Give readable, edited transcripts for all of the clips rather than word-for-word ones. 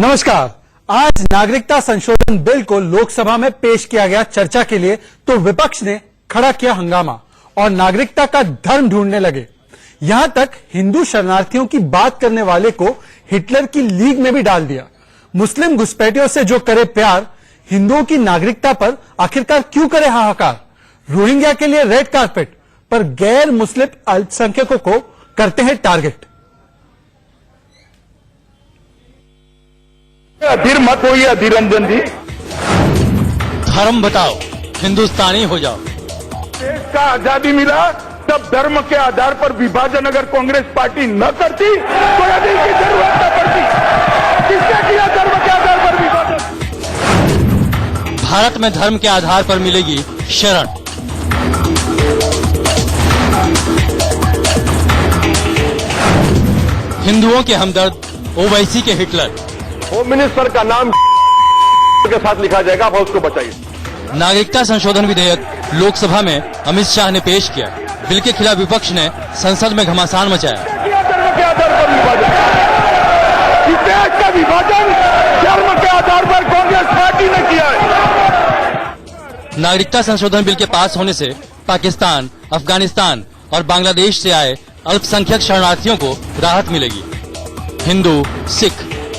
नमस्कार। आज नागरिकता संशोधन बिल को लोकसभा में पेश किया गया चर्चा के लिए, तो विपक्ष ने खड़ा किया हंगामा और नागरिकता का धर्म ढूंढने लगे। यहां तक हिंदू शरणार्थियों की बात करने वाले को हिटलर की लीग में भी डाल दिया। मुस्लिम घुसपैठियों से जो करे प्यार, हिंदुओं की नागरिकता पर आखिरकार क्यों करे हाहाकार। रोहिंग्या के लिए रेड कारपेट पर गैर मुस्लिम अल्पसंख्यकों को करते हैं टारगेट। अधीर मत होइए अधीर रंजन जी। धर्म बताओ, हिंदुस्तानी हो जाओ। देश का आजादी मिला तब धर्म के आधार पर विभाजन अगर कांग्रेस पार्टी न करती तो आजादी की जरूरत न पड़ती। किसने किया धर्म के आधार पर विभाजन? भारत में धर्म के आधार पर मिलेगी शरण। हिंदुओं के हमदर्द, ओवैसी के हिटलर। होम मिनिस्टर का नाम के साथ लिखा जाएगा, आप उसको बचाइए। नागरिकता संशोधन विधेयक लोकसभा में अमित शाह ने पेश किया। बिल के खिलाफ विपक्ष ने संसद में घमासान मचाया। धर्म के आधार पर विभाजन, इस देश का विभाजन धर्म के आधार पर कांग्रेस पार्टी ने किया है। नागरिकता संशोधन बिल के पास होने से पाकिस्तान, अफगानिस्तान और बांग्लादेश से आए अल्पसंख्यक शरणार्थियों को राहत मिलेगी। हिंदू, सिख,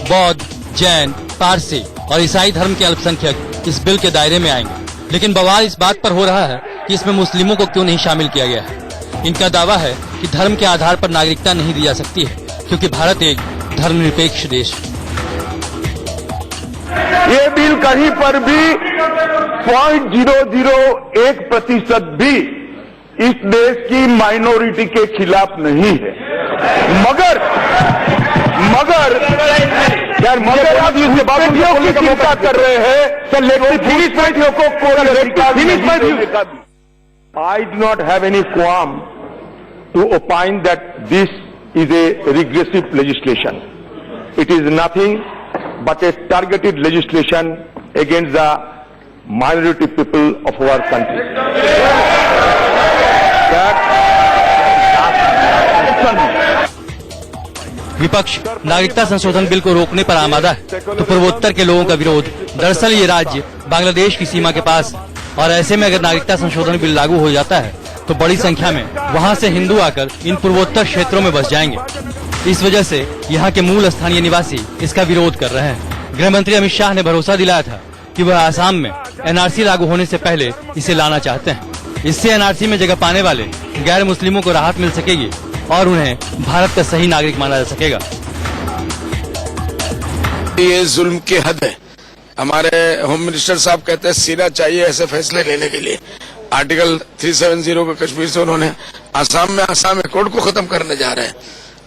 बौद्ध, जैन, पारसी और ईसाई धर्म के अल्पसंख्यक इस बिल के दायरे में आएंगे। लेकिन बवाल इस बात पर हो रहा है कि इसमें मुस्लिमों को क्यों नहीं शामिल किया गया है। इनका दावा है कि धर्म के आधार पर नागरिकता नहीं दी जा सकती है, क्योंकि भारत एक धर्मनिरपेक्ष देश है। ये बिल कहीं पर भी 0.001% भी इस देश की माइनॉरिटी के खिलाफ नहीं है। मगर आप इसके बावजूद की चिंता कर रहे हैं। I do not have any qualm to opine that this is a regressive legislation. It is nothing but a targeted legislation against the minority people of our country. विपक्ष नागरिकता संशोधन बिल को रोकने पर आमादा है, तो पूर्वोत्तर के लोगों का विरोध। दरअसल ये राज्य बांग्लादेश की सीमा के पास है और ऐसे में अगर नागरिकता संशोधन बिल लागू हो जाता है तो बड़ी संख्या में वहां से हिंदू आकर इन पूर्वोत्तर क्षेत्रों में बस जाएंगे। इस वजह से यहाँ के मूल स्थानीय निवासी इसका विरोध कर रहे हैं। गृह मंत्री अमित शाह ने भरोसा दिलाया था कि वह आसाम में एनआरसी लागू होने से पहले इसे लाना चाहते हैं। इससे एनआरसी में जगह पाने वाले गैर मुस्लिमों को राहत मिल सकेगी और उन्हें भारत का सही नागरिक माना जा सकेगा। ये जुल्म की हद है। हमारे होम मिनिस्टर साहब कहते हैं सीना चाहिए ऐसे फैसले लेने के लिए। आर्टिकल 370 को कश्मीर से उन्होंने आसाम कोर्ट को खत्म करने जा रहे हैं।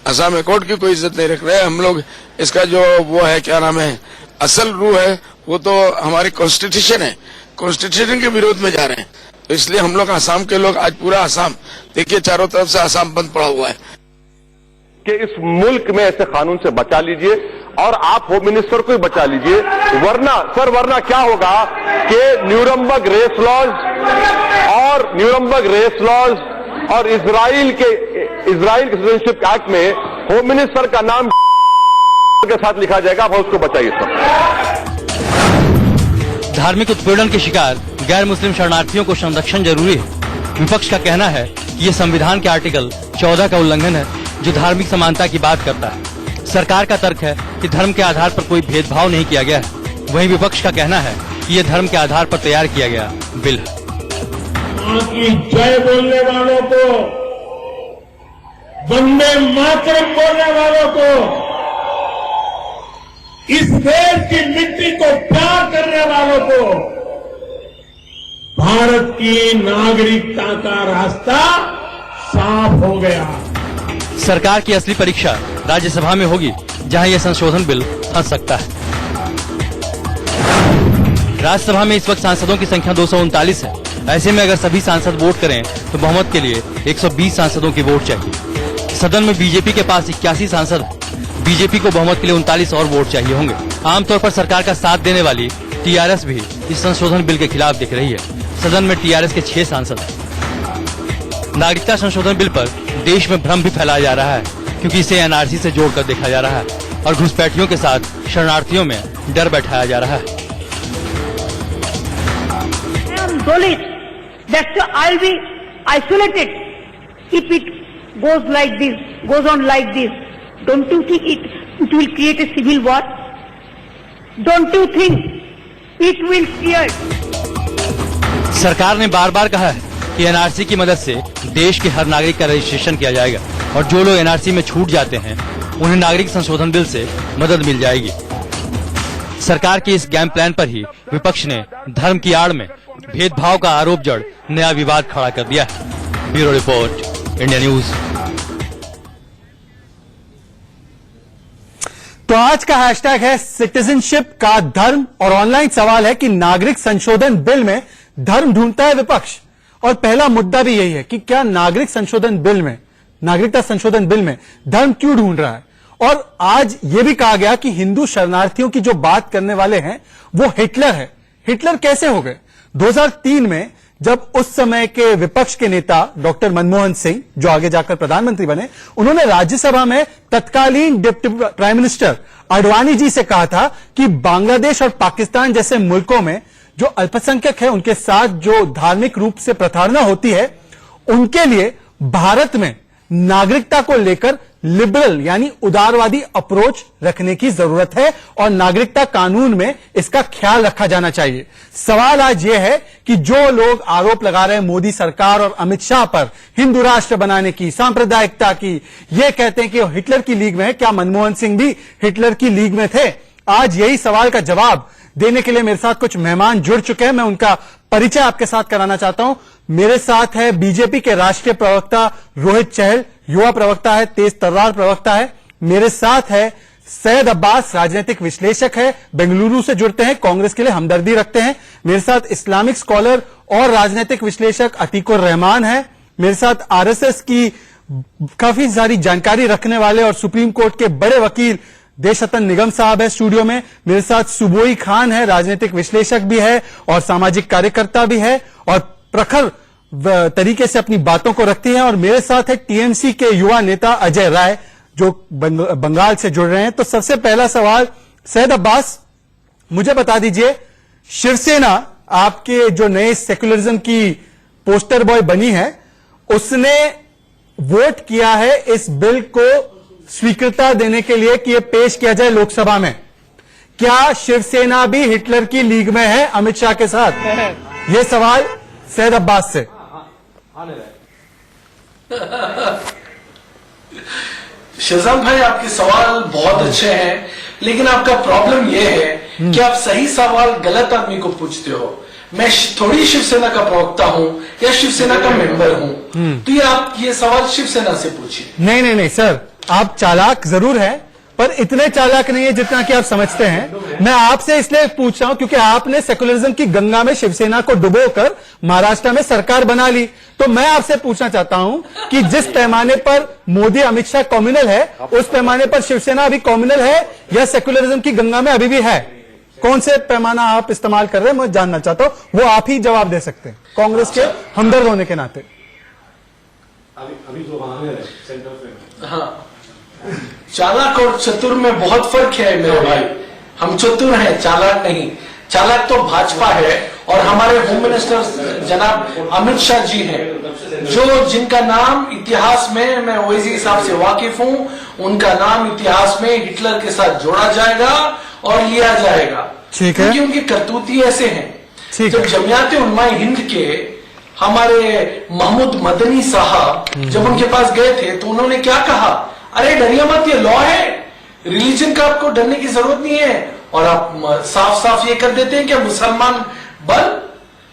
आसाम कोर्ट की कोई इज्जत नहीं रख रहे। हम लोग इसका जो वो है, क्या नाम है, असल रूह है, वो तो हमारी कॉन्स्टिट्यूशन है। कॉन्स्टिट्यूशन के विरोध में जा रहे हैं। तो इसलिए हम लोग आसाम के लोग, आज पूरा आसाम देखिए, चारों तरफ से आसाम बंद पड़ा हुआ है कि इस मुल्क में ऐसे कानून से बचा लीजिए और आप होम मिनिस्टर को ही बचा लीजिए। वरना क्या होगा कि न्यूरमबर्ग रेस लॉज और इजराइल के सिटीजनशिप एक्ट में होम मिनिस्टर का नाम के साथ लिखा जाएगा, आप उसको बताइए। धार्मिक उत्पीड़न के शिकार गैर मुस्लिम शरणार्थियों को संरक्षण जरूरी है। विपक्ष का कहना है कि ये संविधान के आर्टिकल 14 का उल्लंघन है, जो धार्मिक समानता की बात करता है। सरकार का तर्क है कि धर्म के आधार पर कोई भेदभाव नहीं किया गया है। वहीं विपक्ष का कहना है कि ये धर्म के आधार पर तैयार किया गया बिल है। जय बोलने वालों को, वंदे मातरम बोलने वालों को, इस देश की मिट्टी को प्यार करने वालों को भारत की नागरिकता का रास्ता साफ हो गया। सरकार की असली परीक्षा राज्यसभा में होगी, जहां यह संशोधन बिल फंस सकता है। राज्यसभा में इस वक्त सांसदों की संख्या 239 है। ऐसे में अगर सभी सांसद वोट करें तो बहुमत के लिए 120 सांसदों की वोट चाहिए। सदन में बीजेपी के पास 81 सांसद है। बीजेपी को बहुमत के लिए 39 और वोट चाहिए होंगे। आमतौर पर सरकार का साथ देने वाली टीआरएस भी इस संशोधन बिल के खिलाफ दिख रही है। सदन में टीआरएस के 6 सांसद हैं। नागरिकता संशोधन बिल पर देश में भ्रम भी फैलाया जा रहा है, क्योंकि इसे एनआरसी से जोड़कर देखा जा रहा है। और घुसपैठियों के साथ शरणार्थियों में डर बैठाया जा रहा है। Dalit, that's why I'll be isolated if it goes like this, goes on like this. Don't you think it will create a civil war? Don't you think it will create? सरकार ने बार बार कहा है कि एनआरसी की मदद से देश के हर नागरिक का रजिस्ट्रेशन किया जाएगा और जो लोग एनआरसी में छूट जाते हैं उन्हें नागरिक संशोधन बिल से मदद मिल जाएगी। सरकार के इस गेम प्लान पर ही विपक्ष ने धर्म की आड़ में भेदभाव का आरोप जड़ नया विवाद खड़ा कर दिया है। Bureau report, India news. तो आज का हैशटैग है सिटीजनशिप का धर्म और ऑनलाइन सवाल है कि नागरिक संशोधन बिल में धर्म ढूंढता है विपक्ष। और पहला मुद्दा भी यही है कि क्या नागरिक संशोधन बिल में, नागरिकता संशोधन बिल में धर्म क्यों ढूंढ रहा है। और आज यह भी कहा गया कि हिंदू शरणार्थियों की जो बात करने वाले हैं वो हिटलर है। हिटलर कैसे हो गए? 2003 में जब उस समय के विपक्ष के नेता डॉक्टर मनमोहन सिंह, जो आगे जाकर प्रधानमंत्री बने, उन्होंने राज्यसभा में तत्कालीन deputy prime minister Advani ji से कहा था कि बांग्लादेश और पाकिस्तान जैसे मुल्कों में जो अल्पसंख्यक है उनके साथ जो धार्मिक रूप से प्रताड़ना होती है, उनके लिए भारत में नागरिकता को लेकर लिबरल यानी उदारवादी अप्रोच रखने की जरूरत है और नागरिकता कानून में इसका ख्याल रखा जाना चाहिए। सवाल आज यह है कि जो लोग आरोप लगा रहे हैं मोदी सरकार और अमित शाह पर हिंदू राष्ट्र बनाने की, सांप्रदायिकता की, ये कहते हैं कि हिटलर की लीग में है, क्या मनमोहन सिंह भी हिटलर की लीग में थे? आज यही सवाल का जवाब देने के लिए मेरे साथ कुछ मेहमान जुड़ चुके हैं। मैं उनका परिचय आपके साथ कराना चाहता हूं। मेरे साथ है बीजेपी के राष्ट्रीय प्रवक्ता रोहित चहल, युवा प्रवक्ता है, तेज तर्रार प्रवक्ता है। मेरे साथ है सैयद अब्बास, राजनीतिक विश्लेषक है, बेंगलुरु से जुड़ते हैं, कांग्रेस के लिए हमदर्दी रखते हैं। मेरे साथ इस्लामिक स्कॉलर और राजनीतिक विश्लेषक अतीकुर रहमान है। मेरे साथ आरएसएस की काफी सारी जानकारी रखने वाले और सुप्रीम कोर्ट के बड़े वकील देशरतन निगम साहब है स्टूडियो में। मेरे साथ सुबोई खान है, राजनीतिक विश्लेषक भी है और सामाजिक कार्यकर्ता भी है और प्रखर तरीके से अपनी बातों को रखती है। और मेरे साथ है टीएमसी के युवा नेता अजय राय, जो बंगाल से जुड़ रहे हैं। तो सबसे पहला सवाल, सैयद अब्बास, मुझे बता दीजिए, शिवसेना आपके जो नए सेक्युलरिज्म की पोस्टर बॉय बनी है, उसने वोट किया है इस बिल को स्वीकृति देने के लिए कि यह पेश किया जाए लोकसभा में। क्या शिवसेना भी हिटलर की लीग में है अमित शाह के साथ? यह सवाल सैयद अब्बास से। शहजाद भाई, आपके सवाल बहुत अच्छे हैं, लेकिन आपका प्रॉब्लम यह है कि आप सही सवाल गलत आदमी को पूछते हो। मैं थोड़ी शिवसेना का प्रवक्ता हूं या शिवसेना का मेंबर हूं, तो आप ये सवाल शिवसेना से पूछिए। नहीं सर, आप चालाक जरूर हैं, पर इतने चालाक नहीं है जितना कि आप समझते हैं। मैं आपसे इसलिए पूछ रहा हूं क्योंकि आपने सेकुलरिज्म की गंगा में शिवसेना को डुबोकर महाराष्ट्र में सरकार बना ली। तो मैं आपसे पूछना चाहता हूं कि जिस पैमाने पर मोदी अमित शाह कम्युनल है, उस पैमाने पर शिवसेना अभी कम्युनल है या सेकुलरिज्म की गंगा में अभी भी है? कौन से पैमाना आप इस्तेमाल कर रहे हैं, मैं जानना चाहता हूं। वो आप ही जवाब दे सकते हैं कांग्रेस के हमदर्द होने के नाते। अभी जो वहां है सेंटर पे, हाँ, चालाक और चतुर में बहुत फर्क है मेरे भाई। हम चतुर हैं, चालाक नहीं। चालाक तो भाजपा है और हमारे होम मिनिस्टर जनाब अमित शाह जी हैं, जो जिनका नाम इतिहास में, मैं ओवैसी साहब से वाकिफ हूं, उनका नाम इतिहास में हिटलर के साथ जोड़ा जाएगा और लिया जाएगा, क्योंकि उनके करतूती ऐसे हैं। जब जमियाते उलमाए हिंद के हमारे महमूद मदनी साहब जब उनके पास गए थे, तो उन्होंने क्या कहा? अरे डरिए मत, ये लॉ है, रिलीजन का आपको डरने की जरूरत नहीं है। और आप साफ साफ ये कर देते हैं कि मुसलमान बल,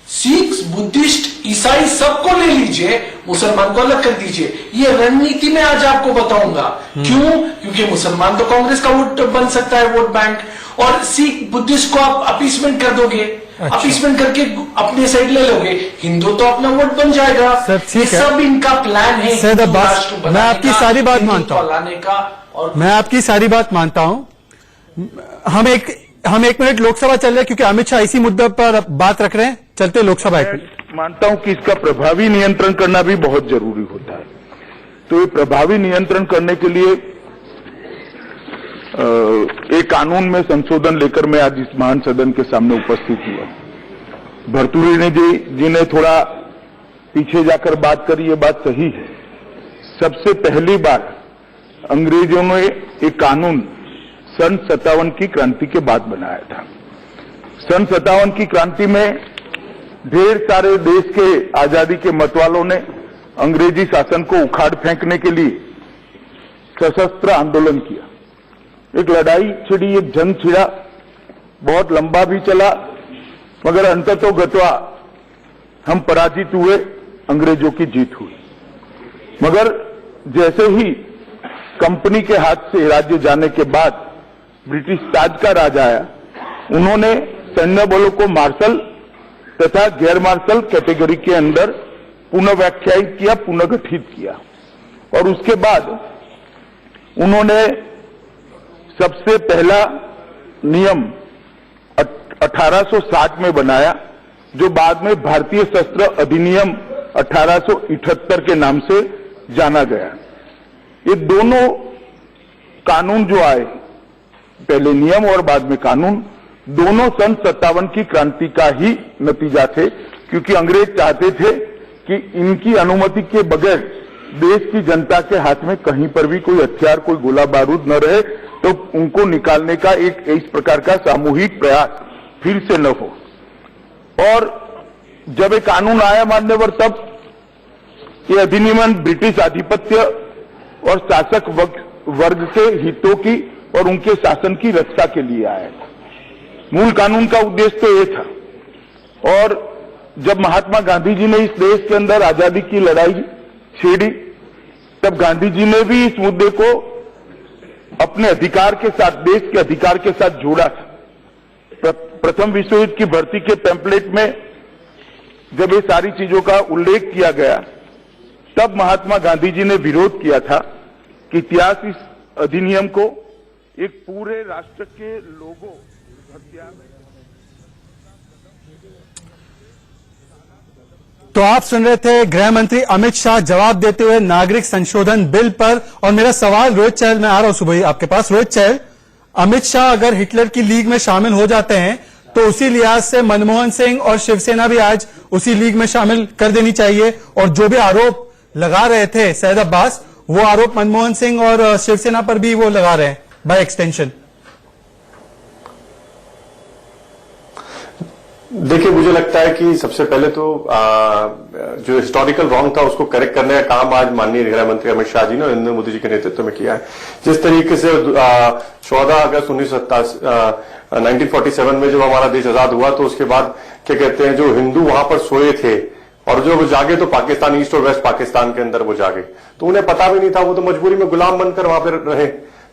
सिख, बुद्धिस्ट, ईसाई सबको ले लीजिए, मुसलमान को अलग कर दीजिए। ये रणनीति में आज आपको बताऊंगा क्यों। क्योंकि मुसलमान तो कांग्रेस का वोट बन सकता है, वोट बैंक, और सिख बुद्धिस्ट को आप अपीसमेंट कर दोगे, अपीसमेंट करके अपने साइड ले लोगे, हिंदू तो अपना वोट बन जाएगा। ये सब इनका प्लान है। मैं आपकी सारी बात मानता हूं, लाने का, और मैं आपकी सारी बात मानता हूं। हम एक मिनट लोकसभा चल रहे, क्योंकि अमित शाह इसी मुद्दे पर बात रख रहे हैं। चलते लोकसभा। मानता हूं कि इसका प्रभावी नियंत्रण करना भी बहुत जरूरी होता है। तो ये प्रभावी नियंत्रण करने के लिए एक कानून में संशोधन लेकर मैं आज इस महान सदन के सामने उपस्थित हुआ। भर्तृहरि जी ने थोड़ा पीछे जाकर बात करी, ये बात सही है। सबसे पहली बार अंग्रेजों ने एक कानून सन 57 की क्रांति के बाद बनाया था। सन 57 की क्रांति में ढेर सारे देश के आजादी के मतवालों ने अंग्रेजी शासन को उखाड़ फेंकने के लिए सशस्त्र आंदोलन किया। एक लड़ाई छिड़ी, एक जंग छिड़ा, बहुत लंबा भी चला, मगर अंततोगत्वा हम पराजित हुए, अंग्रेजों की जीत हुई। मगर जैसे ही कंपनी के हाथ से राज्य जाने के बाद ब्रिटिश ताज का राज आया, उन्होंने सैन्य बलों को मार्शल तथा गैर मार्शल कैटेगरी के अंदर पुनः व्याख्यायित किया, पुनर्गठित किया। और उसके बाद उन्होंने सबसे पहला नियम 1860 में बनाया, जो बाद में भारतीय शस्त्र अधिनियम 1878 के नाम से जाना गया। ये दोनों कानून जो आए, पहले नियम और बाद में कानून, दोनों सन 57 की क्रांति का ही नतीजा थे, क्योंकि अंग्रेज चाहते थे कि इनकी अनुमति के बगैर देश की जनता के हाथ में कहीं पर भी कोई हथियार, कोई गोला बारूद न रहे, तो उनको निकालने का एक इस प्रकार का सामूहिक प्रयास फिर से न हो। और जब एक कानून आया मान्यवर, तब ये अधिनियम ब्रिटिश आधिपत्य और शासक वर्ग के हितों की और उनके शासन की रक्षा के लिए आया था। मूल कानून का उद्देश्य तो ये था। और जब महात्मा गांधी जी ने इस देश के अंदर आजादी की लड़ाई छेड़ी, तब गांधी जी ने भी इस मुद्दे को अपने अधिकार के साथ, देश के अधिकार के साथ जोड़ा था। प्रथम विश्व युद्ध की भर्ती के टेम्पलेट में जब ये सारी चीजों का उल्लेख किया गया, तब महात्मा गांधी जी ने विरोध किया था कि इतिहास इस अधिनियम को एक पूरे राष्ट्र के लोगों तो आप सुन रहे थे गृह मंत्री अमित शाह जवाब देते हुए नागरिक संशोधन बिल पर। और मेरा सवाल रोहित चहल, मैं आ रहा हूं सुबह आपके पास। रोहित चहल, अमित शाह अगर हिटलर की लीग में शामिल हो जाते हैं, तो उसी लिहाज से मनमोहन सिंह और शिवसेना भी आज उसी लीग में शामिल कर देनी चाहिए। और जो भी आरोप लगा रहे थे सैयद अब्बास, वो आरोप मनमोहन सिंह और शिवसेना पर भी वो लगा रहे हैं बाय एक्सटेंशन। देखिए, मुझे लगता है कि सबसे पहले तो जो हिस्टोरिकल रॉन्ग था उसको करेक्ट करने का काम आज माननीय गृह मंत्री अमित शाह जी ने नरेंद्र मोदी जी के नेतृत्व में किया है। जिस तरीके से 14 अगस्त 1947 में जब हमारा देश आजाद हुआ, तो उसके बाद क्या कहते हैं, जो हिंदू वहां पर सोए थे और जो वो जागे, तो पाकिस्तान, ईस्ट और वेस्ट पाकिस्तान के अंदर वो जागे, तो उन्हें पता भी नहीं था, वो तो मजबूरी में गुलाम बनकर वहां पर रहे।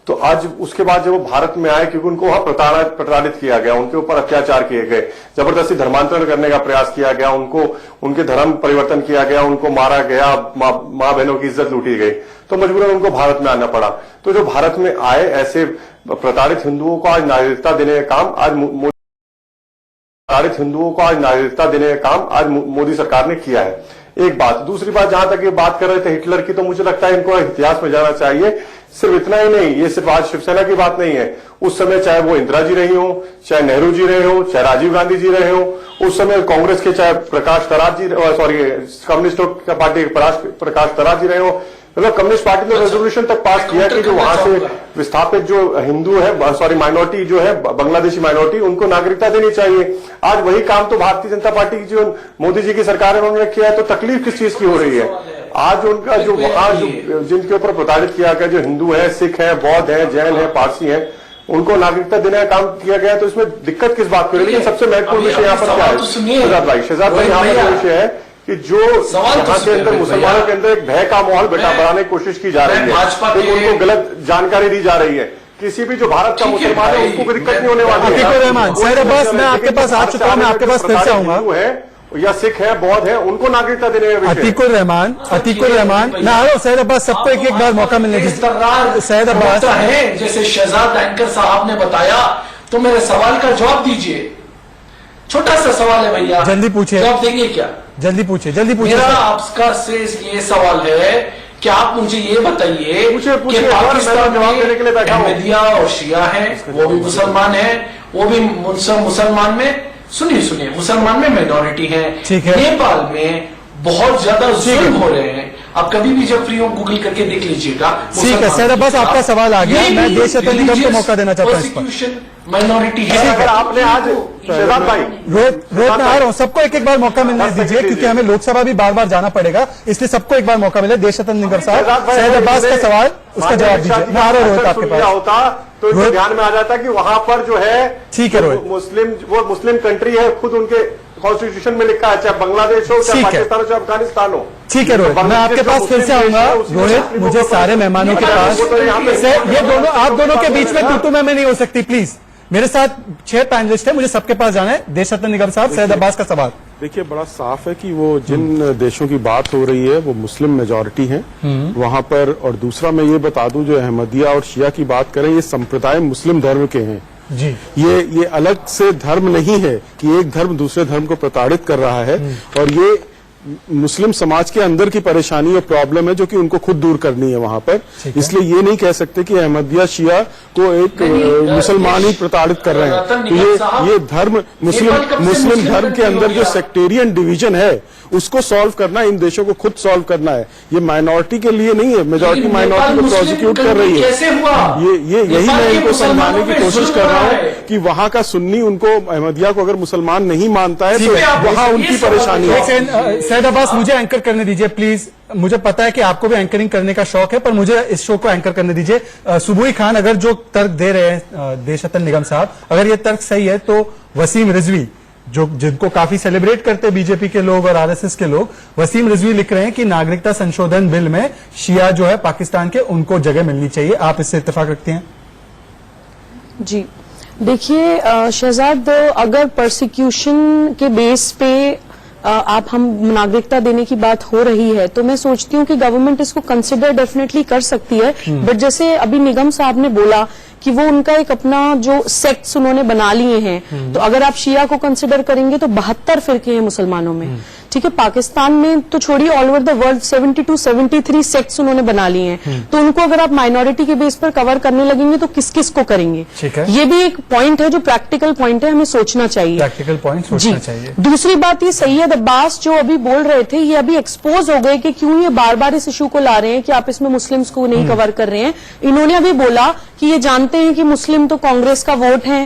तो आज उसके बाद जब वो भारत में आए, क्योंकि उनको वहां प्रताड़ित किया गया, उनके ऊपर अत्याचार किए गए, जबरदस्ती धर्मांतरण करने का प्रयास किया गया, उनको उनके धर्म परिवर्तन किया गया, उनको मारा गया, मां बहनों की इज्जत लूटी गई, तो मजबूरन उनको भारत में आना पड़ा। तो जो भारत में आए ऐसे प्रताड़ित हिंदुओं को आज नागरिकता देने का काम आज मोदी सरकार ने किया है। एक बात। दूसरी बात, जहां तक ये बात कर रहे थे हिटलर की, तो मुझे लगता है इनको इतिहास में जाना चाहिए। सिर्फ इतना ही नहीं, ये सिर्फ आज शिवसेना की बात नहीं है। उस समय चाहे वो इंदिरा जी रही हो, चाहे नेहरू जी रहे हो, चाहे राजीव गांधी जी रहे हो, उस समय कांग्रेस के चाहे कम्युनिस्ट पार्टी प्रकाश तराज जी रहे हो, मतलब कम्युनिस्ट पार्टी ने रेजोल्यूशन तक पास किया कि जो वहां से विस्थापित जो हिंदू है, माइनॉरिटी जो है, बांग्लादेशी माइनॉरिटी, उनको नागरिकता देनी चाहिए। आज वही काम तो भारतीय जनता पार्टी की जो मोदी जी की सरकार है उन्होंने किया है। तो तकलीफ किस चीज की हो रही है? आज उनका जो वहां जिनके ऊपर प्रताड़ित किया गया, जो हिंदू है, सिख है, बौद्ध है, जैन है, पारसी है, उनको नागरिकता देने का काम किया गया। तो इसमें दिक्कत किस बात की? लेकिन सबसे महत्वपूर्ण विषय यहाँ पर क्या है, शहजाद भाई, यहाँ पर विषय है कि जो यहाँ के अंदर मुसलमानों के अंदर एक भय का माहौल बनाने की कोशिश की जा रही है, उनको गलत जानकारी दी जा रही है। किसी भी जो भारत का मुसलमान है उसको कोई दिक्कत नहीं होने वाली है। सैयद अब्बास, मैं आपके पास आ चुका हूं, मैं आपके पास फिर से आऊंगा। या सिख है, बौद्ध है, उनको नागरिकता देने का अतीकुर रहमान, मैं आ रहा हूं। सैयद अब्बास, सबको एक बार मौका मिलने दीजिए। सैयद अब्बास है, जैसे शहजाद एंकर साहब ने बताया, तो मेरे सवाल का जवाब दीजिए। छोटा सा सवाल है भैया, जल्दी पूछिए। जवाब देंगे क्या? जल्दी पूछिए। मेरा आपका से ये सवाल है क्या आप मुझे ये बताइए पूछिए, कि पूछिए, पाकिस्तान मैं जवाब देने के लिए में बैठा हूं। अहमदिया और शिया हैं, वो भी मुसलमान हैं, वो भी मुसलमान में सुनिए मुसलमान में माइनॉरिटी है। ठीक है। नेपाल में बहुत ज्यादा जुल्म हो रहे हैं। आप कभी भी जब फ्री हो गूगल करके देख लीजिएगा। ठीक है सर, बस आपका सवाल आ गया। मैं देश रत्न निगम को मौका देना चाहता हूं इस पर। माइनॉरिटी है। अगर आपने आज शहजाद भाई, रोहित मैं आ रहा हूं, सबको एक एक बार मौका मिलने दीजिए, क्योंकि हमें लोकसभा भी बार बार जाना पड़ेगा, इसलिए सबको एक बार मौका मिले। देश रत्न निगम साहब, सैयद अब्बास का सवाल, उसका जवाब दीजिए। मैं आ रहा हूं रोहित आपके पास। होता तो इसको ध्यान में आ जाता कि वहां पर जो है, ठीक है रोहित, वो मुस्लिम कंट्री है, खुद उनके कॉन्स्टिट्यूशन में लिखा है, चाहे बांग्लादेश हो, चाहे पाकिस्तान हो, चाहे अफगानिस्तान हो। ठीक है रोहित, मैं आपके पास फिर से आऊंगा। रोहित, मुझे सारे मेहमानों के पास ये दोनों, आप दोनों के बीच में तू मैं नहीं हो सकती, प्लीज। मेरे साथ 6 पैनलिस्ट है, मुझे सबके पास जाना है। देश रत्न निगम साहब, सैयद अब्बास का सवाल। देखिए, बड़ा साफ है कि वो जिन देशों की बात हो रही है वो मुस्लिम मेजॉरिटी हैं वहां पर। और दूसरा मैं ये बता दूं, जो अहमदिया और शिया की बात करें, ये संप्रदाय मुस्लिम धर्म के हैं जी। ये अलग से धर्म नहीं है कि एक धर्म दूसरे धर्म को प्रताड़ित कर रहा है। और ये मुस्लिम समाज के अंदर की परेशानी और प्रॉब्लम है जो कि उनको खुद दूर करनी है वहां पर। इसलिए ये नहीं कह सकते कि अहमदिया शिया को एक मुसलमान ही प्रताड़ित कर रहे हैं। तो ये धर्म मुस्लिम धर्म के अंदर जो सेक्टेरियन डिवीजन है उसको सॉल्व करना, इन देशों को खुद सॉल्व करना है। ये माइनॉरिटी के लिए नहीं है, मेजॉरिटी माइनॉरिटी को प्रोसिक्यूट कर रही है। यही मैं इनको समझाने की कोशिश कर रहा हूँ कि वहां का सुन्नी उनको, अहमदिया को अगर मुसलमान नहीं मानता है तो वहां उनकी परेशानी है। सैयद अब्बास, मुझे एंकर करने दीजिए प्लीज। मुझे पता है कि आपको भी एंकरिंग करने का शौक है, पर मुझे इस शो को एंकर करने दीजिए। सुबुई खान, अगर जो तर्क दे रहे हैं देश रत्न निगम साहब, अगर ये तर्क सही है तो वसीम रिजवी, जो जिनको काफी सेलिब्रेट करते हैं बीजेपी के लोग और आरएसएस के लोग, वसीम रिजवी लिख रहे हैं कि नागरिकता संशोधन बिल में शिया जो है पाकिस्तान के, उनको जगह मिलनी चाहिए। आप इससे इत्तेफाक रखते हैं? जी देखिए शहजाद, अगर परसिक्यूशन के बेस पे आप हम नागरिकता देने की बात हो रही है तो मैं सोचती हूँ कि गवर्नमेंट इसको कंसिडर डेफिनेटली कर सकती है। बट जैसे अभी निगम साहब ने बोला कि वो उनका एक अपना जो सेक्ट्स उन्होंने बना लिए हैं, तो अगर आप शिया को कंसिडर करेंगे तो 72 फिरके हैं मुसलमानों में। ठीक है, पाकिस्तान में तो छोड़िए, all over the world 72-73 sects उन्होंने बना लिए हैं। तो उनको अगर आप माइनॉरिटी के बेस पर कवर करने लगेंगे तो किस किस को करेंगे? ये भी एक पॉइंट है जो प्रैक्टिकल पॉइंट है, हमें सोचना चाहिए। प्रैक्टिकल पॉइंट सोचना चाहिए। दूसरी बात, ये सैयद अब्बास जो अभी बोल रहे थे, ये अभी एक्सपोज हो गए कि क्यों ये बार बार इस इशू को ला रहे हैं कि आप इसमें मुस्लिम्स को नहीं कवर कर रहे हैं। इन्होंने अभी बोला कि ये जानते हैं कि मुस्लिम तो कांग्रेस का वोट है,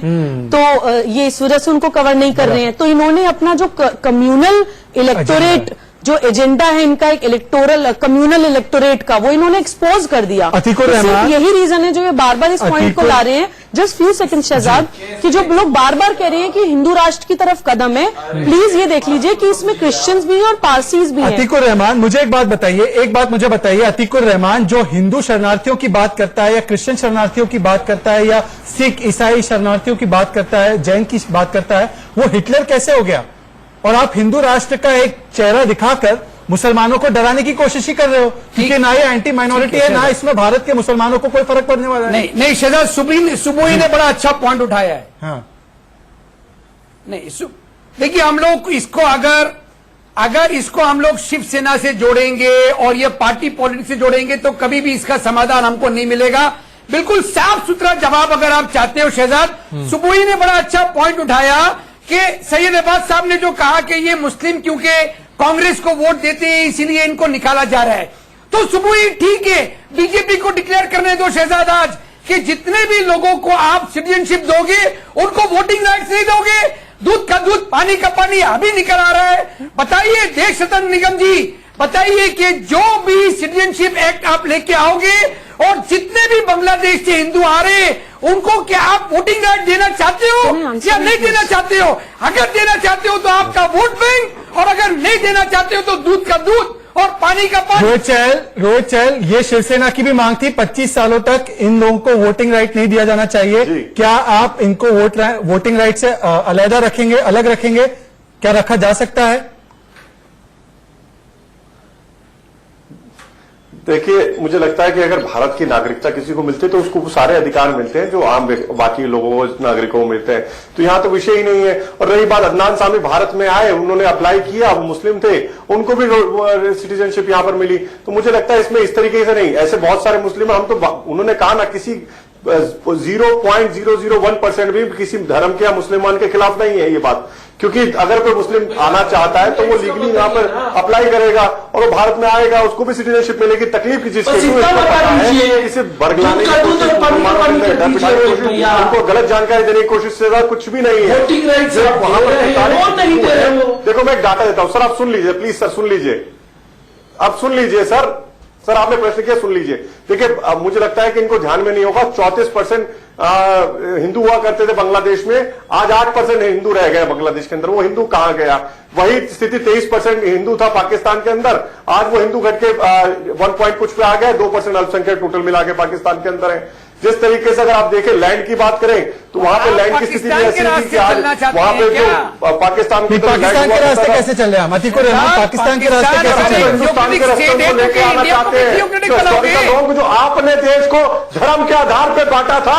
तो ये इस वजह से उनको कवर नहीं कर रहे हैं। तो इन्होंने अपना जो कम्युनल इलेक्टोरेट जो एजेंडा है इनका, एक इलेक्टोरल कम्युनल इलेक्टोरेट का, वो इन्होंने एक्सपोज कर दिया। यही रीजन है जो ये बार बार इस पॉइंट को ला रहे हैं। जस्ट फ्यू सेकंड शहजाद, कि जो लोग बार बार कह रहे हैं कि हिंदू राष्ट्र की तरफ कदम है, प्लीज ये देख लीजिए कि इसमें क्रिश्चियंस भी हैं और पारसीज भी हैं। अतीकुर रहमान, मुझे एक बात बताइए, अतीकुर रहमान जो हिंदू शरणार्थियों की बात करता है या क्रिश्चियन शरणार्थियों की बात करता है या सिख ईसाई शरणार्थियों की बात करता है, जैन की बात करता है, वो हिटलर कैसे हो गया? और आप हिंदू राष्ट्र का एक चेहरा दिखाकर मुसलमानों को डराने की कोशिश ही कर रहे हो, क्योंकि ना ये एंटी माइनॉरिटी है, ना इसमें भारत के मुसलमानों को कोई फर्क पड़ने वाला है। नहीं शहजाद, सुबुई ने बड़ा अच्छा पॉइंट उठाया है। हाँ। नहीं देखिए, हम लोग इसको अगर इसको हम लोग शिवसेना से जोड़ेंगे और ये पार्टी पॉलिटिक्स से जोड़ेंगे तो कभी भी इसका समाधान हमको नहीं मिलेगा। बिल्कुल साफ सुथरा जवाब अगर आप चाहते हो शहजाद, सुबुई ने बड़ा अच्छा पॉइंट उठाया कि सैयद अब्बास साहब ने जो कहा कि ये मुस्लिम क्योंकि कांग्रेस को वोट देते हैं इसीलिए इनको निकाला जा रहा है। तो सुबुई ठीक है, बीजेपी को डिक्लेयर करने दो शहजाद आज कि जितने भी लोगों को आप सिटीजनशिप दोगे उनको वोटिंग राइट्स नहीं दोगे। दूध का दूध, पानी का पानी अभी निकल आ रहा है। बताइए देश रत्न निगम जी, बताइए कि जो भी सिटीजनशिप एक्ट आप लेके आओगे और जितने भी बांग्लादेश से हिंदू आ रहे हैं उनको क्या आप वोटिंग राइट देना चाहते हो या नहीं देना चाहते हो? अगर देना चाहते हो तो आपका वोट बैंक, और अगर नहीं देना चाहते हो तो दूध का दूध और पानी का पानी। रोहित चहल, ये शिवसेना की भी मांग थी, 25 सालों तक इन लोगों को वोटिंग राइट नहीं दिया जाना चाहिए। क्या आप इनको वोटिंग राइट से अलग रखेंगे? क्या रखा जा सकता है? देखिए, मुझे लगता है कि अगर भारत की नागरिकता किसी को मिलती है तो उसको वो सारे अधिकार मिलते हैं जो आम बाकी लोगों को, नागरिकों को मिलते हैं। तो यहाँ तो विषय ही नहीं है। और रही बात, अदनान सामी भारत में आए, उन्होंने अप्लाई किया, वो मुस्लिम थे, उनको भी सिटीजनशिप यहाँ पर मिली। तो मुझे लगता है इसमें इस तरीके से नहीं, ऐसे बहुत सारे मुस्लिम, हम तो उन्होंने कहा ना, किसी 0.001% भी किसी धर्म के या मुसलमान के खिलाफ नहीं है ये बात। क्योंकि अगर कोई मुस्लिम आना चाहता है तो वो लीगली यहाँ पर अप्लाई करेगा और वो भारत में आएगा, उसको भी सिटीजनशिप मिलेगी। तकलीफ की चीज इसे बरगलाने की कोशिश, उनको गलत जानकारी देने की कोशिश से कुछ भी नहीं है। वहां पर देखो, मैं एक डाटा देता हूं सर, आप सुन लीजिए प्लीज सर, सुन लीजिए, आप सुन लीजिए सर, आपने प्रश्न किया, सुन लीजिए। देखिए, मुझे लगता है कि इनको ध्यान में नहीं होगा, 34% हिंदू हुआ करते थे बांग्लादेश में, आज 8% हिंदू रह गए बांग्लादेश के अंदर। वो हिंदू कहां गया? वही स्थिति 23% हिंदू था पाकिस्तान के अंदर, आज वो हिंदू घट के 1 पॉइंट कुछ पे आ गया, 2% अल्पसंख्यक टोटल मिला के पाकिस्तान के अंदर है। जिस तरीके से अगर आप देखें लैंड की बात करें तो वहां पे लैंड की स्थिति ऐसी थी कि आज वहां पे जो पाकिस्तान के रास्ते कैसे चल रहे हैं? अतीकुर रहमान, पाकिस्तान के रास्ते कैसे चल रहे हैं? हिंदुस्तान के रास्ते को लेके आना चाहते हैं। जो आपने देश को धर्म के आधार पर बांटा था,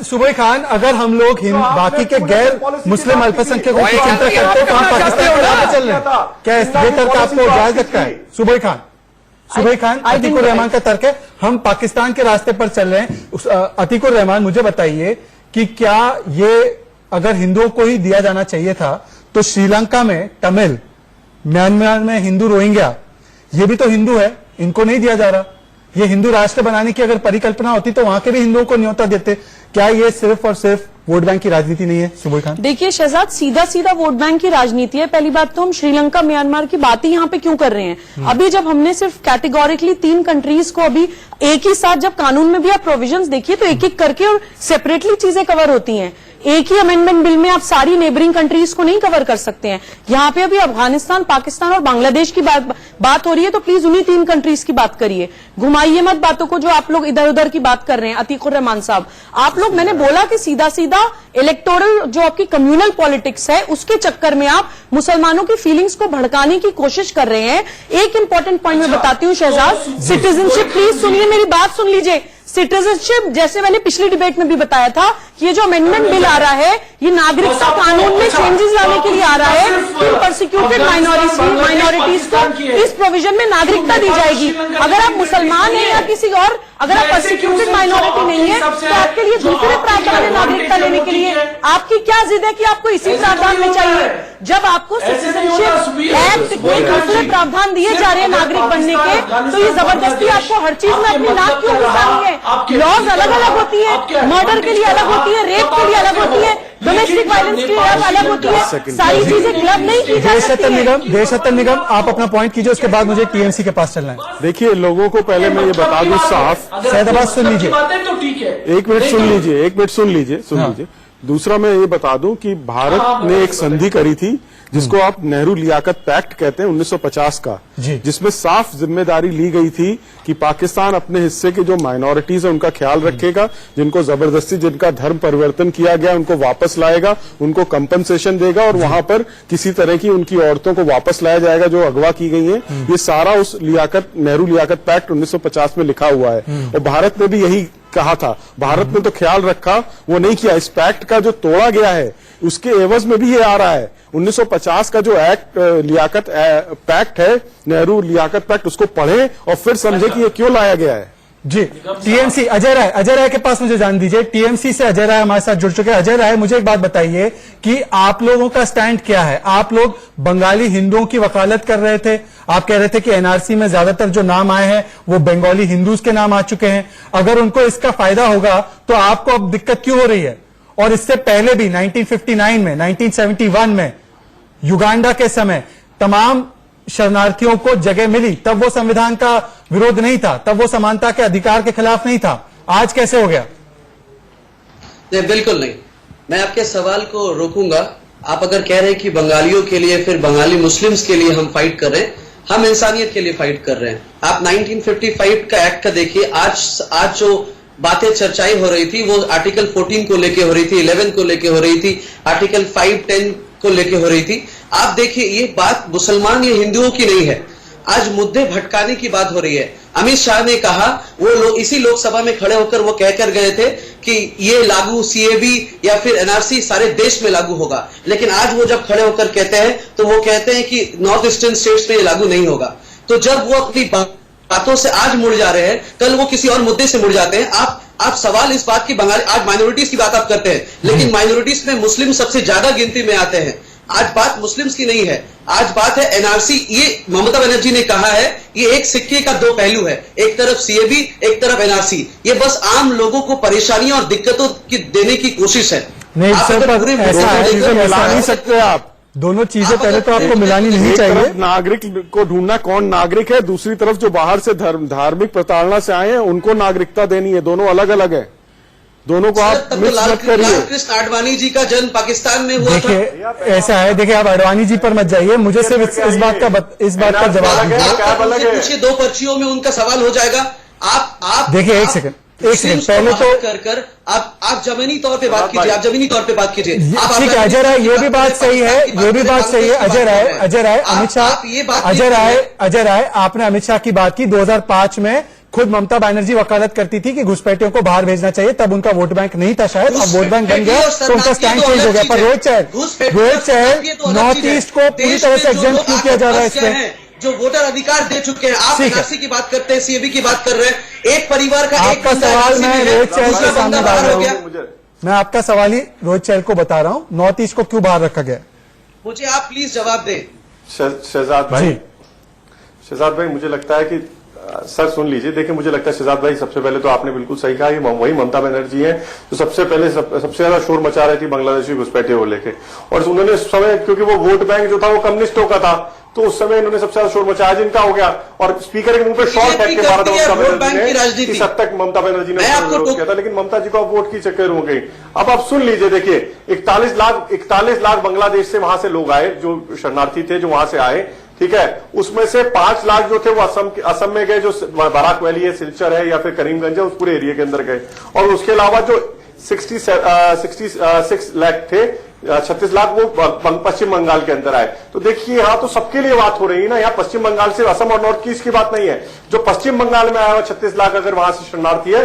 सुबोई खान, अगर हम लोग बाकी के गैर मुस्लिम अल्पसंख्यकों की चिंता करते हैं तो हम पाकिस्तान के रास्ते चल रहे हैं, क्या इस तर्क आपको जायज लगता है? सुबोई खान, अतीकुर रहमान का तर्क है हम पाकिस्तान के रास्ते पर चल रहे हैं। अतीकुर रहमान, मुझे बताइए कि क्या ये अगर हिंदुओं को ही दिया जाना चाहिए था तो श्रीलंका में तमिल, म्यांमार में हिंदू रोहिंग्या, ये भी तो हिंदू है, इनको नहीं दिया जा रहा। ये हिंदू राष्ट्र बनाने की अगर परिकल्पना होती तो वहां के भी हिंदुओं को न्योता देते। क्या ये सिर्फ और सिर्फ वोट बैंक की राजनीति नहीं है? सुबोई खान, देखिए शहजाद, सीधा सीधा वोट बैंक की राजनीति है। पहली बात तो हम श्रीलंका, म्यांमार की बात ही यहाँ पे क्यों कर रहे हैं? अभी जब हमने सिर्फ कैटेगोरिकली 3 कंट्रीज को अभी एक ही साथ, जब कानून में भी आप प्रोविजंस देखिए तो एक एक करके और सेपरेटली चीजें कवर होती हैं। एक ही अमेंडमेंट बिल में आप सारी नेबरिंग कंट्रीज को नहीं कवर कर सकते हैं। यहाँ पे अभी अफगानिस्तान, पाकिस्तान और बांग्लादेश की बात हो रही है, तो प्लीज उन्हीं 3 कंट्रीज की बात करिए, घुमाइए मत बातों को जो आप लोग इधर उधर की बात कर रहे हैं। अतीकुर रहमान साहब, आप लोग, मैंने बोला कि सीधा सीधा इलेक्टोरल जो आपकी कम्युनल पॉलिटिक्स है उसके चक्कर में आप मुसलमानों की फीलिंग्स को भड़काने की कोशिश कर रहे हैं। एक इंपॉर्टेंट पॉइंट मैं बताती हूँ शहजाद, सिटीजनशिप, प्लीज सुनिए, मेरी बात सुन लीजिए। सिटीजनशिप, जैसे मैंने पिछली डिबेट में भी बताया था कि ये जो अमेंडमेंट बिल आ रहा है ये नागरिकता कानून में चेंजेस लाने के लिए आ रहा है कि परसिक्यूटेड माइनॉरिटीज को इस प्रोविजन में नागरिकता दी जाएगी। अगर आप मुसलमान हैं या किसी और, अगर आप परसिक्यूटेड माइनॉरिटी नहीं है तो आपके लिए दूसरे प्रावधान है नागरिकता लेने के लिए। आपकी क्या जिद है कि आपको इसी प्रावधान में चाहिए? जब आपको सिटीजनशिप एक्ट के दूसरे प्रावधान दिए जा रहे हैं नागरिक बनने के, तो ये जबरदस्ती आपको हर चीज में अपनी नाक क्यों घुसानी है? लॉज अलग अलग होती है, मर्डर के लिए अलग होती है, रेप के लिए अलग होती है, डोमेस्टिक वायलेंस के लिए अलग होती है, सारी चीजें क्लब नहीं की जा सकती है। देशरत्न निगम, आप अपना पॉइंट कीजिए, उसके बाद मुझे टीएमसी के पास चलना है। देखिए, लोगों को पहले मैं ये बता दूं साफ, सैदाबाद सुन लीजिए, एक मिनट सुन लीजिए। दूसरा मैं ये बता दूं कि भारत ने एक संधि करी थी जिसको आप नेहरू लियाकत पैक्ट कहते हैं 1950 का, जिसमें साफ जिम्मेदारी ली गई थी कि पाकिस्तान अपने हिस्से के जो माइनॉरिटीज है उनका ख्याल रखेगा, जिनको जबरदस्ती, जिनका धर्म परिवर्तन किया गया उनको वापस लाएगा, उनको कंपनसेशन देगा और वहां पर किसी तरह की उनकी औरतों को वापस लाया जाएगा जो अगवा की गई हैं। ये सारा उस नेहरू लियाकत पैक्ट 1950 में लिखा हुआ है और भारत ने भी यही कहा था। भारत ने तो ख्याल रखा, वो नहीं किया। इस पैक्ट का जो तोड़ा गया है उसके एवज में भी ये आ रहा है। 1950 का जो एक्ट लियाकत पैक्ट है, नेहरू लियाकत पैक्ट, उसको पढ़े और फिर समझे कि ये क्यों लाया गया है। जी, टीएमसी अजय राय के पास मुझे जान दीजिए। टीएमसी से अजय राय हमारे साथ जुड़ चुके हैं। अजय राय, मुझे एक बात बताइए कि आप लोगों का स्टैंड क्या है? आप लोग बंगाली हिंदुओं की वकालत कर रहे थे, आप कह रहे थे कि एनआरसी में ज्यादातर जो नाम आए हैं वो बंगाली हिंदूज के नाम आ चुके हैं। अगर उनको इसका फायदा होगा तो आपको अब दिक्कत क्यों हो रही है? और इससे पहले भी 1959 में, 1971 में युगांडा के समय तमाम शरणार्थियों को जगह मिली, तब वो संविधान का विरोध नहीं था, तब वो समानता के अधिकार के खिलाफ नहीं था। आज कैसे हो गया? नहीं, बिल्कुल नहीं। मैं आपके सवाल को रोकूंगा। आप अगर कह रहे हैं कि बंगालियों के लिए, फिर बंगाली मुस्लिम्स के लिए हम फाइट कर रहे हैं, हम इंसानियत के लिए फाइट कर रहे हैं। आप 1955 का एक्ट का देखिए। आज जो बातें चर्चाएं हो रही थी वो आर्टिकल 14 को लेके हो रही थी, 11 को लेके हो रही थी, आर्टिकल 5, 10 को लेके हो रही थी। आप देखिए, ये बात मुसलमान या हिंदुओं की नहीं है, आज मुद्दे भटकाने की बात हो रही है। अमित शाह ने कहा, वो लोग इसी लोकसभा में खड़े होकर वो कहकर गए थे कि ये लागू सीएबी या फिर एनआरसी सारे देश में लागू होगा, लेकिन आज वो जब खड़े होकर कहते हैं तो वो कहते हैं कि नॉर्थ ईस्टर्न स्टेट्स में ये लागू नहीं होगा। तो जब वो अपनी बातों से आज मुड़ जा रहे हैं, कल वो किसी और मुद्दे से मुड़ जाते हैं। आप सवाल इस बात की, बंगाली आज माइनॉरिटीज की बात आप करते हैं, लेकिन माइनॉरिटीज में मुस्लिम सबसे ज्यादा गिनती में आते हैं। आज बात मुस्लिम्स की नहीं है, आज बात है एनआरसी। ये ममता बनर्जी ने कहा है, ये एक सिक्के का दो पहलू है, एक तरफ सीएबी, एक तरफ एनआरसी। ये बस आम लोगों को परेशानियों और दिक्कतों की देने की कोशिश है। नहीं सर, पर ऐसा है, मिला नहीं सकते आप दोनों चीजें। पहले तो आपको मिलानी नहीं चाहिए। नागरिक को ढूंढना कौन नागरिक है, दूसरी तरफ जो बाहर से धार्मिक प्रताड़ना से आए हैं उनको नागरिकता देनी है। दोनों अलग अलग है, दोनों को आप मिक्स मत करिए। लालकृष्ण आडवाणी जी का जन्म पाकिस्तान में हुआ था। देखिए ऐसा है, देखिए आप आडवाणी जी पर मत जाइए, मुझे सिर्फ इस बात का जवाब दीजिए। पूछिए, 2 पर्चियों में उनका सवाल हो जाएगा। आप देखिए, एक सेकंड पहले तो कर आप जमीनी तौर पे बात कीजिए, आप जमीनी तौर पे बात कीजिए। ठीक है, अजय राय, ये भी बात सही है, ये भी बात सही है। अजय राय, अमित शाह, अजय राय, आपने अमित शाह की बात की। 2005 में खुद ममता बनर्जी वकालत करती थी कि घुसपैठियों को बाहर भेजना चाहिए, तब उनका वोट बैंक नहीं था शायद, अब वोट बैंक बन गया तो उनका स्टैंड चेंज हो गया। पर रोहित चहल नॉर्थ ईस्ट को पूरी तरह से एग्जेम्प्ट क्यों किया जा रहा है इसमें? जो वोटर अधिकार दे चुके हैं, आप एनआरसी की बात करते हैं, सीएबी की बात कर रहे हैं। एक परिवार का आपका सवाल मैं रोहित चहल के सामने डाल रहा हूं, मैं आपका सवाल ही रोहित चहल को बता रहा हूं, नॉर्थ ईस्ट को क्यों बाहर रखा गया? मुझे आप प्लीज जवाब दें। शहजाद भाई, मुझे लगता है कि सर सुन लीजिए, देखिए मुझे लगता है शहजाद भाई, सबसे पहले तो आपने बिल्कुल सही कहा, ये वही ममता बनर्जी हैं जो सबसे ज्यादा शोर मचा रही थी बांग्लादेशी घुसपैठियों को लेके। और उन्होंने उस समय, क्योंकि वो वोट बैंक जो था वो कम्युनिस्टों का था, तो उस समय इन्होंने सबसे ज्यादा शोर मचाया, जिनका हो गया। और स्पीकर के मुंह पे शॉर्ट फेंक के मारा था ममता बनर्जी ने, तब तक ममता बनर्जी ने विरोध किया था, लेकिन ममता जी को अब वोट की चक्कर हो गई। अब आप सुन लीजिए, देखिए 41 लाख बांग्लादेश से वहां से लोग आए, जो शरणार्थी थे जो वहां से आए, ठीक है। उसमें से 5 लाख जो थे वो असम में गए, जो बाराक वैली है, सिलचर है या फिर करीमगंज है, उस पूरे एरिया के अंदर गए। और उसके अलावा जो 66 लाख थे, 36 लाख वो पश्चिम बंगाल के अंदर आए। तो देखिए यहाँ तो सबके लिए बात हो रही है ना, यहाँ पश्चिम बंगाल से असम और नॉर्थ ईस्ट की बात नहीं है। जो पश्चिम बंगाल में आया हुआ 36 लाख अगर वहां से शरणार्थी है,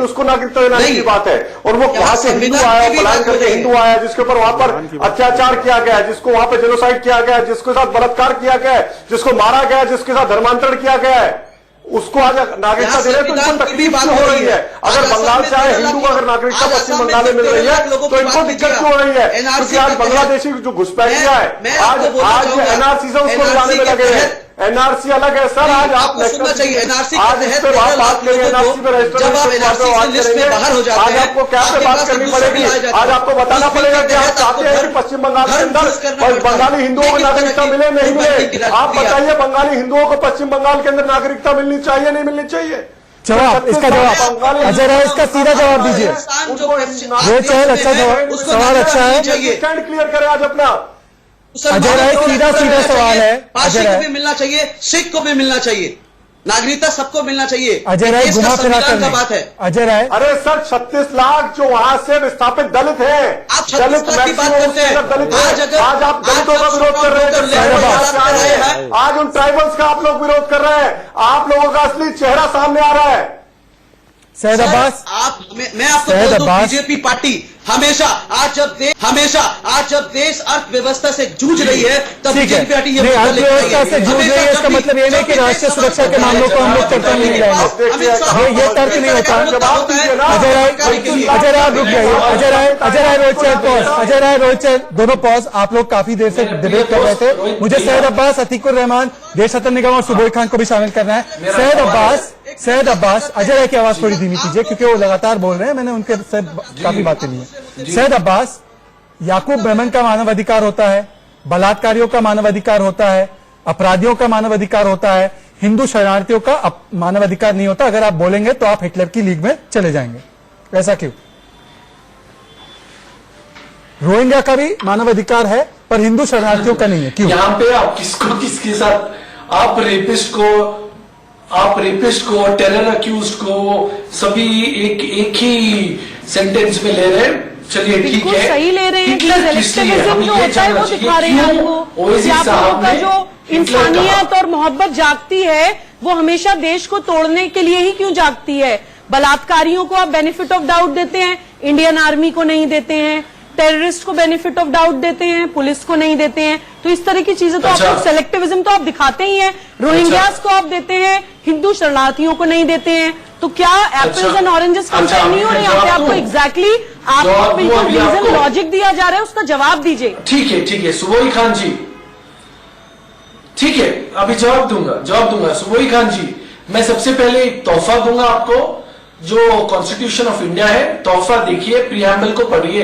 उसको नागरिकता देने की बात है। और वो वहां से हिंदू आया, पलायन करके हिंदू आया, जिसके ऊपर वहां पर अत्याचार किया गया है, जिसको वहां पर जेनोसाइड किया गया है, जिसके साथ बलात्कार किया गया है, जिसको मारा गया है, जिसके साथ धर्मांतरण किया गया है, उसको आज नागरिकता दे रहे हैं। तो इनको तकलीफ क्यों हो रही है? अगर बंगाल से आए हिंदू को अगर नागरिकता पश्चिम बंगाल में मिल रही है तो इनको दिक्कत क्यों हो रही है? क्योंकि आज बांग्लादेशी जो घुसपैठिया है, आज एनआरसी से उसको मिलाने में लगे हैं। एनआरसी अलग है सर, आज आप सुनना चाहिए। एनआरसी आज इस पे बात करेंगे, एनआरसी पे जब आप एनआरसी से लिस्ट में बाहर हो जाते हैं, आज आपको क्या पे बात करनी पड़ेगी? आज आपको बताना पड़ेगा कि आप चाहते हैं कि पश्चिम बंगाल के अंदर बंगाली हिंदुओं को नागरिकता मिले नहीं मिले। आप बताइए, बंगाली हिंदुओं को पश्चिम बंगाल के अंदर नागरिकता मिलनी चाहिए नहीं मिलनी चाहिए? जवाब, इसका जवाब अजय राय, इसका सीधा जवाब दीजिए। रोहित चहल, अच्छा सवाल अच्छा है, स्टैंड क्लियर करें आज अपना। अजय राय, सीधा सवाल है। पारसी को भी मिलना चाहिए, सिख को भी मिलना चाहिए, नागरिकता सबको मिलना चाहिए। अजय राय घुमा फिरा कर बात है। अजय राय, अरे सर 36 लाख जो वहां से विस्थापित दलित हैं, दलित की बात करते हैं। दलित है। आज आप दलितों का विरोध कर रहे हैं, आज उन ट्राइबल्स का आप लोग विरोध कर रहे हैं। आप लोगों का असली चेहरा सामने आ रहा है। सैयद अब्बास, मैं आपको बोल दूं, बीजेपी पार्टी हमेशा आज जब देश अर्थव्यवस्था से जूझ रही है, तब बीजेपी पार्टी अर्थव्यवस्था से जूझ रही है, इसका मतलब ये नहीं कि राष्ट्रीय सुरक्षा के मामलों को हम लोग चर्चा नहीं करेंगे, ये तर्क नहीं होता। अजय राय रुक जाइए, अजय राय रोहित चहल पॉज, अजय राय रोहित चहल दोनों पॉज। आप लोग काफी देर से डिबेट कर रहे थे, मुझे सैयद अब्बास, अतीकुर रहमान, देश रतन निगम और सुबोध खान को भी शामिल करना है। सैयद अब्बास, अजय राय की आवाज थोड़ी धीमी कीजिए क्योंकि वो लगातार बोल रहे हैं, मैंने उनके से काफी बातें ली है। सैयद अब्बास, याकूब मेमन का मानवाधिकार होता है, बलात्कारियों का मानवाधिकार होता है, अपराधियों का मानवाधिकार होता है, हिंदू शरणार्थियों का मानवाधिकार नहीं होता। अगर आप बोलेंगे तो आप हिटलर की लीग में चले जाएंगे, ऐसा क्यों? रोहिंग्या का भी मानवाधिकार है पर हिंदू शरणार्थियों का नहीं है, क्यों? यहाँ पे आप किसके साथ आप रेपिस्ट को टेरर अक्यूज को सभी एक ही सेंटेंस में ले रहे हैं। चलिए ठीक बिल्कुल है, सही ले रहे हैं। हिटलर किस लिए? सेलेक्टिविज्म हमें जो ये होता है जानना वो चाहिए, दिखा रहे हैं क्यों हमको ओवैसी कि आप साहब लोगों का ने जो हिटलर इंसानियत कहा? और मोहब्बत जागती है वो हमेशा देश को तोड़ने के लिए ही क्यों जागती है? बलात्कारियों को आप बेनिफिट ऑफ डाउट देते हैं, इंडियन आर्मी को नहीं देते हैं, टेररिस्ट को बेनिफिट ऑफ डाउट देते हैं, पुलिस को नहीं देते हैं। तो इस तरह की चीजें तो आप अच्छा। लोग सेलेक्टिविज्म तो आप दिखाते ही हैं। रोहिंग्यास को आप देते हैं, हिंदू शरणार्थियों को नहीं देते हैं। तो क्या एप्पल्स एंड ऑरेंजेस कंपेयर नहीं हो रहे यहाँ पे? आपको एग्जैक्टली आपको बिल्कुल रीजन लॉजिक दिया जा रहा है, उसका जवाब दीजिए। ठीक है सुबोई खान जी, ठीक है, अभी जवाब दूंगा सुबोई खान जी। मैं सबसे पहले एक तोहफा दूंगा आपको, जो कॉन्स्टिट्यूशन ऑफ इंडिया है, तोहफा देखिए, प्रियम्बल को पढ़िए।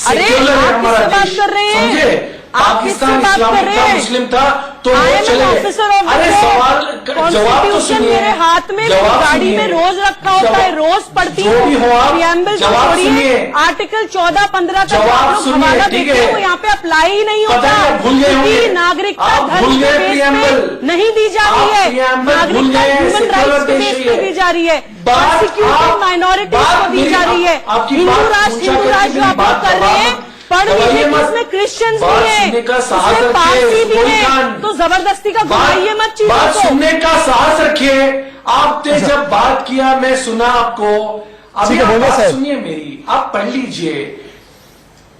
अरे सेक्युलर है आप हमारा किससे बात देश, कर रहे हैं? समझे? आप किससे पाकिस्तान बात कर इस्लामिक रहे था, हैं? मुस्लिम था, तो I वो am an चले गए। officer of the अरे court. सवाल जवाब तो Constitution सुनिए, मेरे हाथ में, मेरी जवाब गाड़ी सुनिए। में रोज रखा होता है, रोज पढ़ती जो भी हो आप, प्रियम्बल को जवाब छोड़िए, सुनिए। आर्टिकल 14-15 का जवाब आप लोग सुनिए, हवाला ठीक देते है। हैं वो यहाँ पे अप्लाई ही नहीं पता होता, है, भूल गए क्योंकि होंगे। नागरिकता आप धर्म भूल के गए बेस प्रियम्बल। पे नहीं दी जा आप रही है, प्रियम्बल भूल नागरिकता गए, ह्यूमन सेक्युलर राइट्स के देश बेस है पे ये। दी जा रही है, बात प्रोसिक्यूटेड आप- माइनॉरिटीज बात को दी मेरी- जा रही है। आपकी हिंदू बात राष्ट्र पूछा हिंदू करके राष्ट्र जो मेरी आप बात लोग कर रहे हैं, पढ़ दबाइए लीजिए कि मत। इसमें क्रिश्चियंस बात भी सुनने का हैं, साहस इसमें रखिए, पारसी भी सुबोई हैं, खान। तो जबरदस्ती का घुमाइए मत चीजों बात को। सुनने का साहस रखिए। आपने जब बात किया मैं सुना आपको, अभी ठीक है, आप बोलिए बात साहब। सुनिए मेरी, आप पढ़ लीजिए।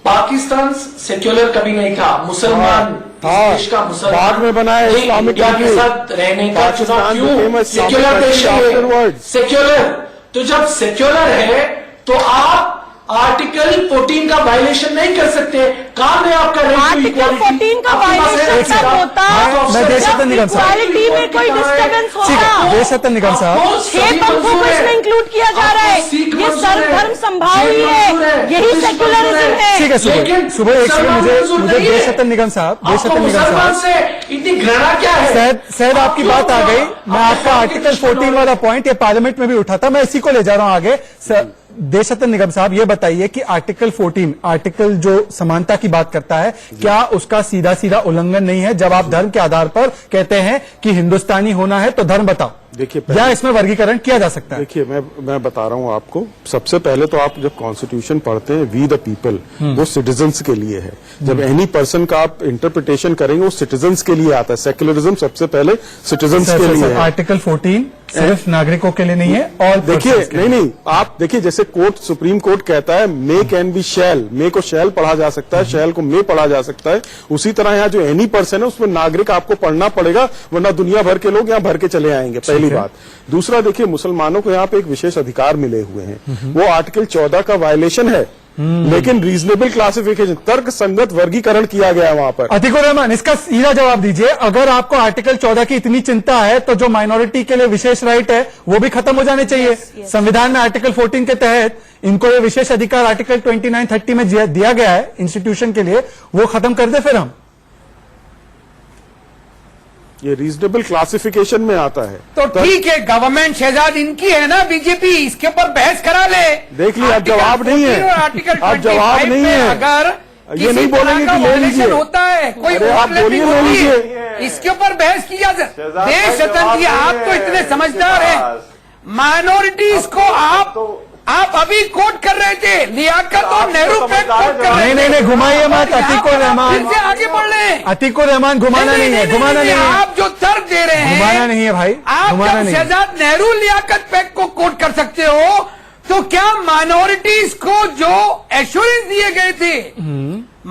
पाकिस्तान सेक्युलर कभी नहीं था, मुसलमान हाँ, देश का मुसलमान बाद में बना है एक इस्लामिक इंडिया के कंट्री। साथ रहने का चुनाव पाकिस्तान क्यों? became a Islamic सेक्युलर देश country है, afterwards। सेक्युलर। तो जब सेक्युलर है तो आप आर्टिकल 14 का वायलेशन नहीं कर सकते। काम है आपका आर्टिकल 14 का वायलेशन तब होता मैं देश जब रत्न निगम साहब। इक्वालिटी में कोई डिस्टर्बेंस ठीक है, होगा। देश रत्न निगम साहब। 6 पंथों को इसमें इंक्लूड किया जा रहा है, ये सर्वधर्म संभाव ही है, यही सेक्युलरिज्म है। ठीक है, सुबह एक सेकंड, मुझे देश रत्न निगम साहब, देश रत्न निगम साहब, से इतनी घृणा क्या है? शायद आपकी बात आ गई। मैं आपका आर्टिकल 14 वाला पॉइंट ये पार्लियामेंट में भी उठा था, मैं इसी को ले जा रहा हूं आगे। देश रत्न निगम साहब, ये बताइए कि आर्टिकल 14, आर्टिकल जो समानता की बात करता है, क्या उसका सीधा सीधा उल्लंघन नहीं है जब आप धर्म के आधार पर कहते हैं कि हिंदुस्तानी होना है तो धर्म बताओ? देखिए, या इसमें वर्गीकरण किया जा सकता है? देखिए, मैं बता रहा हूं आपको। सबसे पहले तो आप जब कॉन्स्टिट्यूशन पढ़ते हैं, वी द पीपल, वो सिटीजन्स के लिए है। जब एनी पर्सन का आप इंटरप्रिटेशन करेंगे वो सिटीजन्स के लिए आता है। सेक्युलरिज्म सबसे पहले सिटीजन्स के लिए है। आर्टिकल 14 सिर्फ नागरिकों के लिए नहीं है, और देखिए, नहीं, आप देखिए, जैसे कोर्ट, सुप्रीम कोर्ट कहता है मे कैन बी शैल, मे को शैल पढ़ा जा सकता है, शैल को मे पढ़ा जा सकता है। उसी तरह यहाँ जो एनी पर्सन है उसमें नागरिक आपको पढ़ना पड़ेगा, वरना दुनिया भर के लोग यहाँ भर के चले आएंगे। पहली बात। दूसरा, देखिए, मुसलमानों को यहाँ पे एक विशेष अधिकार मिले हुए हैं, वो आर्टिकल 14 का वायलेशन है, लेकिन रीजनेबल क्लासिफिकेशन, तर्क संगत वर्गीकरण किया गया है वहां पर। अतीकुर रहमान, इसका सीधा जवाब दीजिए। अगर आपको आर्टिकल 14 की इतनी चिंता है तो जो माइनॉरिटी के लिए विशेष राइट है वो भी खत्म हो जाने चाहिए। संविधान में आर्टिकल 14 के तहत इनको ये विशेष अधिकार आर्टिकल 29-30 में दिया गया है इंस्टीट्यूशन के लिए, वो खत्म कर दे फिर हम। ये रीजनेबल क्लासिफिकेशन में आता है। तो ठीक है, गवर्नमेंट शहजाद इनकी है ना बीजेपी, इसके ऊपर बहस करा ले। देख लिया, अब जवाब नहीं है, आर्टिकल अब जवाब 25 नहीं में है। अगर ये नहीं बोलेंगे कि ले लीजिए, होता है, कोई अरे आप बोलिए, ले होती है, लीजिए। इसके ऊपर बहस की जा सकती है। देश रतन जी, आप तो इतने समझदार हैं, माइनॉरिटीज को आप अभी कोट कर रहे थे, लियाकत और नेहरू पे कोट कर रहे थे। नहीं, घुमाइए मत अतीकुर रहमान, फिर से आगे बढ़ रहे हैं। अतीकुर रहमान, घुमाना नहीं है, घुमाना नहीं है, आप जो तर्क दे रहे हैं, घुमाना नहीं है भाई, आप घुमाना जब नहीं है। शहजाद नेहरू लियाकत पैक को कोट कर सकते हो, तो क्या माइनॉरिटीज को जो एश्योरेंस दिए गए थे,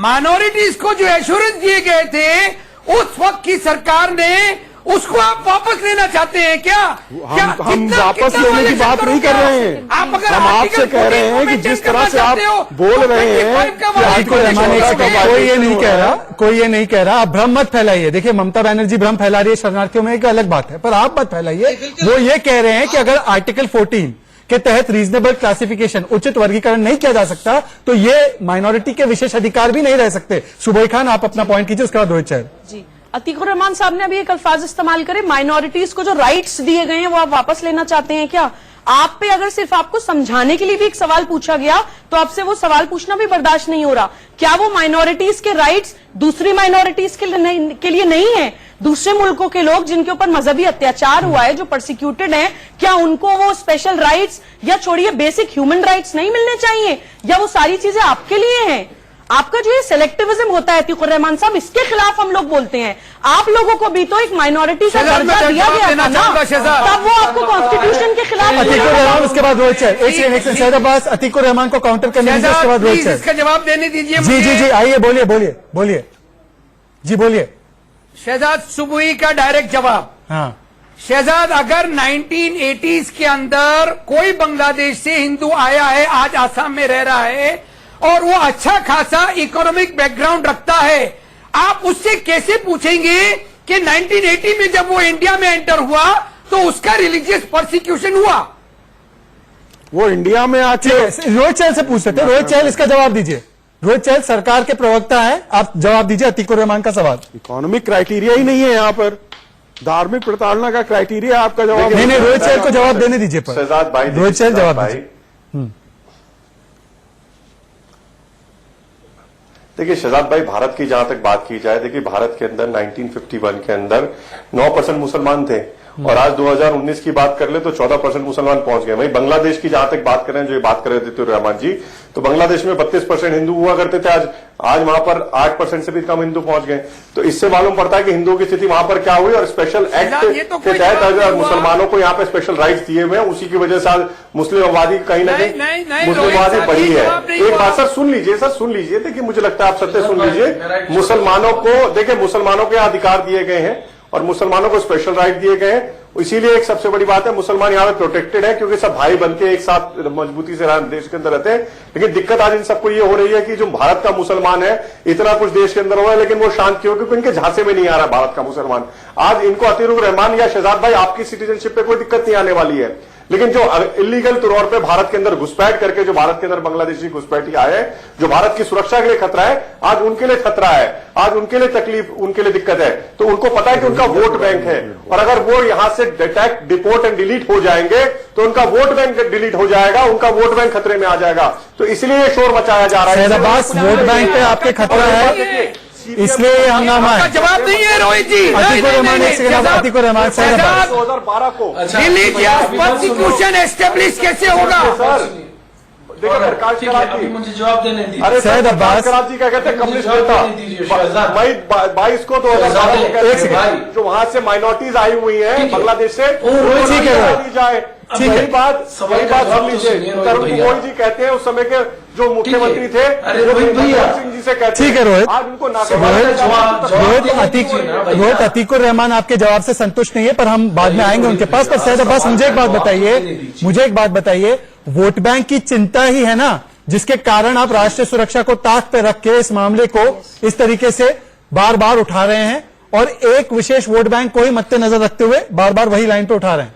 माइनॉरिटीज को जो एश्योरेंस दिए गए थे उस वक्त की सरकार ने, उसको आप वापस लेना चाहते हैं क्या? हम वापस लेने की बात नहीं कर रहे हैं। आप अगर हम आपसे कह रहे हैं कि जिस तरह से आप बोल रहे हैं कि आर्टिकल कोई ये नहीं कह रहा, कोई ये नहीं कह रहा, आप भ्रम मत फैलाइए। देखिए, ममता बनर्जी भ्रम फैला रही है शरणार्थियों में, एक अलग बात है, पर आप मत फैलाइए। वो ये कह रहे हैं कि अगर आर्टिकल 14 के तहत रीजनेबल क्लासिफिकेशन, उचित वर्गीकरण नहीं किया जा सकता तो ये माइनॉरिटी के विशेष अधिकार भी नहीं रह सकते। सुबोई खान, आप अपना पॉइंट कीजिए, उसके बाद रोहित चहर। जी, अतीकुर रहमान साहब ने अभी एक अल्फाज इस्तेमाल करे, माइनॉरिटीज को जो राइट्स दिए गए हैं वो आप वापस लेना चाहते हैं क्या? आप पे अगर सिर्फ आपको समझाने के लिए भी एक सवाल पूछा गया तो आपसे वो सवाल पूछना भी बर्दाश्त नहीं हो रहा। क्या वो माइनॉरिटीज के राइट्स दूसरी माइनॉरिटीज के लिए नहीं है? दूसरे मुल्कों के लोग जिनके ऊपर मजहबी अत्याचार हुआ है, जो प्रोसिक्यूटेड हैं, क्या उनको वो स्पेशल राइट्स या छोड़िए बेसिक ह्यूमन राइट्स नहीं मिलने चाहिए? या वो सारी चीजें आपके लिए हैं? आपका जो ये सिलेक्टिविज्म होता है अतीकुर रहमान साहब, इसके खिलाफ हम लोग बोलते हैं। आप लोगों को भी तो एक माइनॉरिटी का दर्जा दिया गया था ना, तब वो आपको कॉन्स्टिट्यूशन के खिलाफ। अतीकुर रहमान, उसके बाद रोहित चहल। एक सेकंड शहजाद अब्बास, अतीकुर रहमान को काउंटर करने दीजिए, उसके बाद रोहित चहल। इसका जवाब देने दीजिए। जी जी जी, आइए बोलिए बोलिए बोलिए जी बोलिए। शहजाद सुबुही का डायरेक्ट जवाब। हाँ शहजाद, अगर 1980s के अंदर कोई बांग्लादेश से हिंदू आया है, आज आसाम में रह रहा है और वो अच्छा खासा इकोनॉमिक बैकग्राउंड रखता है, आप उससे कैसे पूछेंगे कि 1980 में जब वो इंडिया में एंटर हुआ तो उसका रिलीजियस परसिक्यूशन हुआ? वो इंडिया में आके रोहित चहल से पूछ सकते हैं। रोहित चहल, इसका जवाब दीजिए। रोहित चहल सरकार के प्रवक्ता है, आप जवाब दीजिए अतीकुर रहमान का सवाल। इकोनॉमिक क्राइटेरिया ही नहीं है यहाँ पर, धार्मिक प्रताड़ना का क्राइटेरिया आपका जवाब नहीं नहीं, रोहित चहल को जवाब देने दीजिए। शहजाद भाई, रोहित चहल जवाब दीजिए। देखिए शहजाद भाई, भारत की जहां तक बात की जाए, देखिए भारत के अंदर 1951 के अंदर 9% मुसलमान थे और आज 2019 की बात कर ले तो 14% मुसलमान पहुंच गए। वहीं बांग्लादेश की जहां तक बात कर रहे हैं, जो ये बात कर रहे थे अतीकुर रहमान जी, तो बांग्लादेश में 32% हिंदू हुआ करते थे, आज वहां पर 8% से भी कम हिंदू पहुंच गए। तो इससे मालूम पड़ता है कि हिंदुओं की स्थिति वहां पर क्या हुई और स्पेशल एक्ट के तहत अगर मुसलमानों को यहाँ पे स्पेशल राइट्स दिए हुए हैं, उसी की वजह से आज मुस्लिम आबादी कहीं ना कहीं मुस्लिम आबादी बढ़ी है। एक बात सर सुन लीजिए, सर सुन लीजिए, देखिए मुझे लगता है आप सत्य सुन लीजिए। मुसलमानों को देखिए, मुसलमानों के अधिकार दिए गए हैं और मुसलमानों को स्पेशल राइट दिए गए हैं। इसीलिए एक सबसे बड़ी बात है, मुसलमान यहाँ पे प्रोटेक्टेड है क्योंकि सब भाई बनके एक साथ मजबूती से देश के अंदर रहते हैं। लेकिन दिक्कत आज इन सबको ये हो रही है कि जो भारत का मुसलमान है, इतना कुछ देश के अंदर हुआ है लेकिन वो शांत क्यों? क्योंकि इनके झांसे में नहीं आ रहा भारत का मुसलमान। आज इनको अतीकुर रहमान या शहजाद भाई, आपकी सिटीजनशिप पे कोई दिक्कत नहीं आने वाली है, लेकिन जो इलीगल तौर पे भारत के अंदर घुसपैठ करके जो भारत के अंदर बांग्लादेशी घुसपैठी आए, जो भारत की सुरक्षा के लिए खतरा है, आज उनके लिए खतरा है, आज उनके लिए तकलीफ, उनके लिए दिक्कत है। तो उनको पता है कि उनका वोट बैंक है और अगर वो यहां से डिटेक्ट, डिपोर्ट एंड डिलीट हो जाएंगे तो उनका वोट बैंक डिलीट हो जाएगा, उनका वोट बैंक खतरे में आ जाएगा। तो इसलिए ये शोर मचाया जा रहा है। वोट बैंक पे आपके खतरा है, इसलिए हंगामा है। जवाब नहीं है रोहित जी। अतीकुर रहमान, अतीकुर रहमान, 2012 को कॉन्स्टिट्यूशन एस्टेब्लिश कैसे होगा? देखो प्रकाश कराची, मुझे जवाब देने दीजिए। अरे सैयद अब्बास कराची क्या कहते हैं, कम्युनिस्ट नेता, मई 22 को 2012 को कहते हैं जो वहां से माइनॉरिटीज आई हुई हैं बांग्लादेश से, ठीक है जाए। वही बात सुन लीजिए, तरुण गोगोई जी कहते हैं उस समय के जो मुख्यमंत्री थे, सिंह जी से कहते हैं। ठीक है रोहित, आज उनको रोहित अतीकुर रहमान आपके जवाब से संतुष्ट नहीं है, पर हम बाद में आएंगे उनके पास। पर सैयद अब्बास, मुझे एक बात बताइए, वोट बैंक की चिंता ही है ना जिसके कारण आप राष्ट्रीय सुरक्षा को ताक पे रख के इस मामले को इस तरीके से बार बार उठा रहे हैं और एक विशेष वोट बैंक को ही मद्देनजर रखते हुए बार बार वही लाइन पे उठा रहे हैं।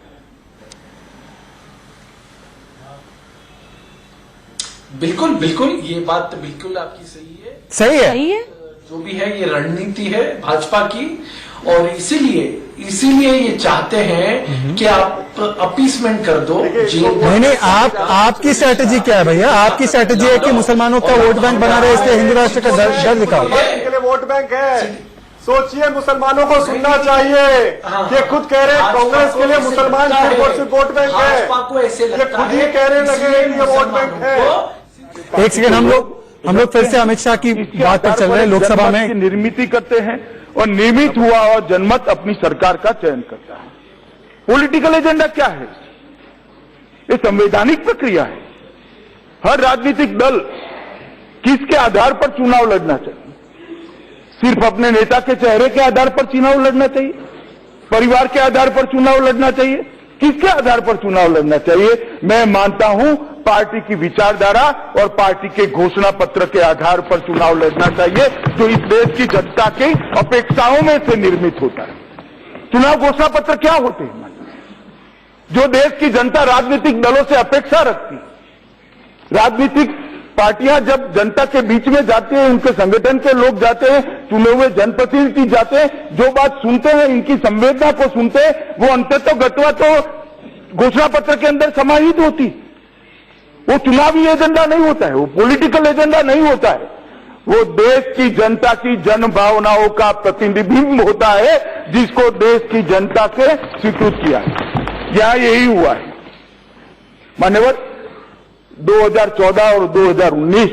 बिल्कुल बिल्कुल, ये बात बिल्कुल आपकी सही है। सही है। जो भी है ये रणनीति है भाजपा की और इसीलिए ये चाहते हैं कि आप अपीसमेंट कर दो। नहीं, आपकी स्ट्रेटेजी क्या है भैया? आपकी स्ट्रेटेजी है कि मुसलमानों का वोट बैंक बना रहे, इसलिए हिंदू राष्ट्र का डर दिखाओ। के लिए वोट बैंक है, सोचिए, मुसलमानों को सुनना चाहिए। ये खुद कह रहे हैं कांग्रेस के लिए मुसलमान सिर्फ वोट बैंक है, ये खुद ही कहने लगे ये वोट बैंक है। एक सेकंड, हम लोग फिर से अमित शाह की बात पर चल रहे हैं। लोकसभा में निर्मित करते हैं और नियमित हुआ और जनमत अपनी सरकार का चयन करता है। पॉलिटिकल एजेंडा क्या है? ये संवैधानिक प्रक्रिया है। हर राजनीतिक दल किसके आधार पर चुनाव लड़ना चाहिए? सिर्फ अपने नेता के चेहरे के आधार पर चुनाव लड़ना चाहिए? परिवार के आधार पर चुनाव लड़ना चाहिए? किसके आधार पर चुनाव लड़ना चाहिए? मैं मानता हूं पार्टी की विचारधारा और पार्टी के घोषणा पत्र के आधार पर चुनाव लड़ना चाहिए, जो इस देश की जनता की अपेक्षाओं में से निर्मित होता है। चुनाव घोषणा पत्र क्या होते हैं? जो देश की जनता राजनीतिक दलों से अपेक्षा रखती, राजनीतिक पार्टियां जब जनता के बीच में जाते हैं, उनके संगठन के लोग जाते हैं, चुने हुए जनप्रतिनिधि जाते हैं, जो बात सुनते हैं, इनकी संवेदना को सुनते हैं, वो अंततः गत्वा तो घोषणा पत्र के अंदर समाहित होती। वो चुनावी एजेंडा नहीं होता है, वो पॉलिटिकल एजेंडा नहीं होता है, वो देश की जनता की जन भावनाओं का प्रतिबिंब होता है, जिसको देश की जनता से स्वीकृत किया है। यहां यही हुआ है मान्यवर। 2014 और 2019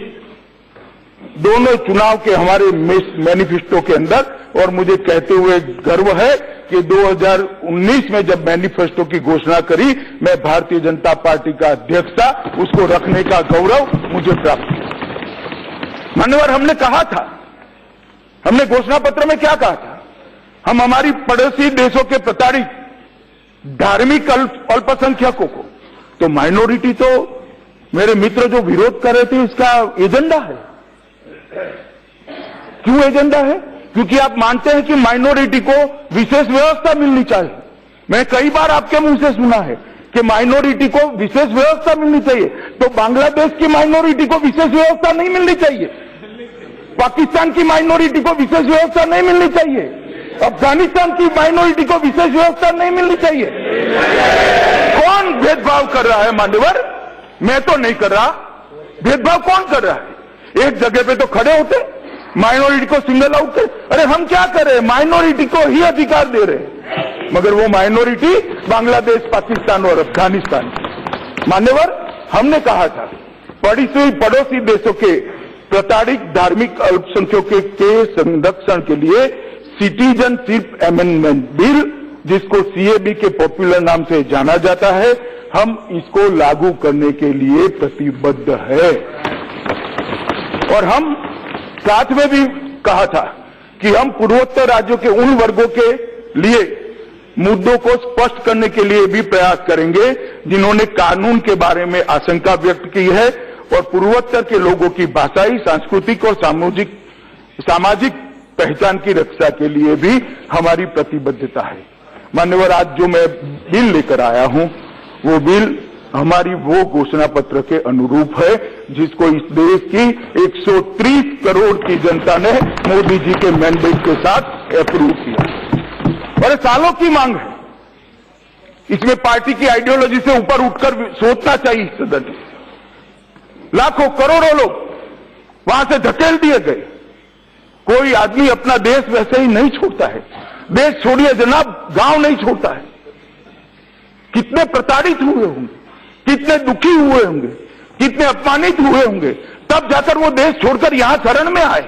दोनों चुनाव के हमारे मैनिफेस्टो के अंदर, और मुझे कहते हुए गर्व है कि 2019 में जब मैनिफेस्टो की घोषणा करी, मैं भारतीय जनता पार्टी का अध्यक्ष था, उसको रखने का गौरव मुझे प्राप्त हुआ। मान्यवर, हमने कहा था, हमने घोषणा पत्र में क्या कहा था, हम हमारी पड़ोसी देशों के प्रताड़ित धार्मिक अल्पसंख्यकों को, तो माइनॉरिटी तो मेरे मित्र जो विरोध कर रहे थे, इसका एजेंडा है। क्यों एजेंडा है? क्योंकि आप मानते हैं कि माइनॉरिटी को विशेष व्यवस्था मिलनी चाहिए। मैं कई बार आपके मुंह से सुना है कि माइनॉरिटी को विशेष व्यवस्था मिलनी चाहिए, तो बांग्लादेश की माइनॉरिटी को विशेष व्यवस्था नहीं मिलनी चाहिए, पाकिस्तान की माइनॉरिटी को विशेष व्यवस्था नहीं मिलनी चाहिए, अफगानिस्तान की माइनॉरिटी को विशेष व्यवस्था नहीं मिलनी चाहिए। कौन भेदभाव कर रहा है मान्यवर? मैं तो नहीं कर रहा। भेदभाव कौन कर रहा है? एक जगह पे तो खड़े होते, माइनॉरिटी को सिंगल आउट कर, अरे हम क्या कर रहे हैं, माइनॉरिटी को ही अधिकार दे रहे हैं, मगर वो माइनॉरिटी बांग्लादेश, पाकिस्तान और अफगानिस्तान। मान्यवर, हमने कहा था पड़ोसी देशों के प्रताड़ित धार्मिक अल्पसंख्यकों के संरक्षण के लिए सिटीजनशिप अमेंडमेंट बिल, जिसको सीएबी के पॉपुलर नाम से जाना जाता है, हम इसको लागू करने के लिए प्रतिबद्ध है। और हम साथ में भी कहा था कि हम पूर्वोत्तर राज्यों के उन वर्गों के लिए मुद्दों को स्पष्ट करने के लिए भी प्रयास करेंगे जिन्होंने कानून के बारे में आशंका व्यक्त की है, और पूर्वोत्तर के लोगों की भाषाई, सांस्कृतिक और सामाजिक पहचान की रक्षा के लिए भी हमारी प्रतिबद्धता है। मान्यवर, आज जो मैं बिल लेकर आया हूं, वो बिल हमारी वो घोषणा पत्र के अनुरूप है जिसको इस देश की 130 करोड़ की जनता ने मोदी जी के मैंडेट के साथ अप्रूव किया। और सालों की मांग है, इसमें पार्टी की आइडियोलॉजी से ऊपर उठकर सोचना चाहिए सदन। लाखों करोड़ों लोग वहां से धकेल दिए गए। कोई आदमी अपना देश वैसे ही नहीं छोड़ता है। देश छोड़िए जनाब, गांव नहीं छोड़ता है। कितने प्रताड़ित हुए होंगे, कितने दुखी हुए होंगे, कितने अपमानित हुए होंगे, तब जाकर वो देश छोड़कर यहां शरण में आए।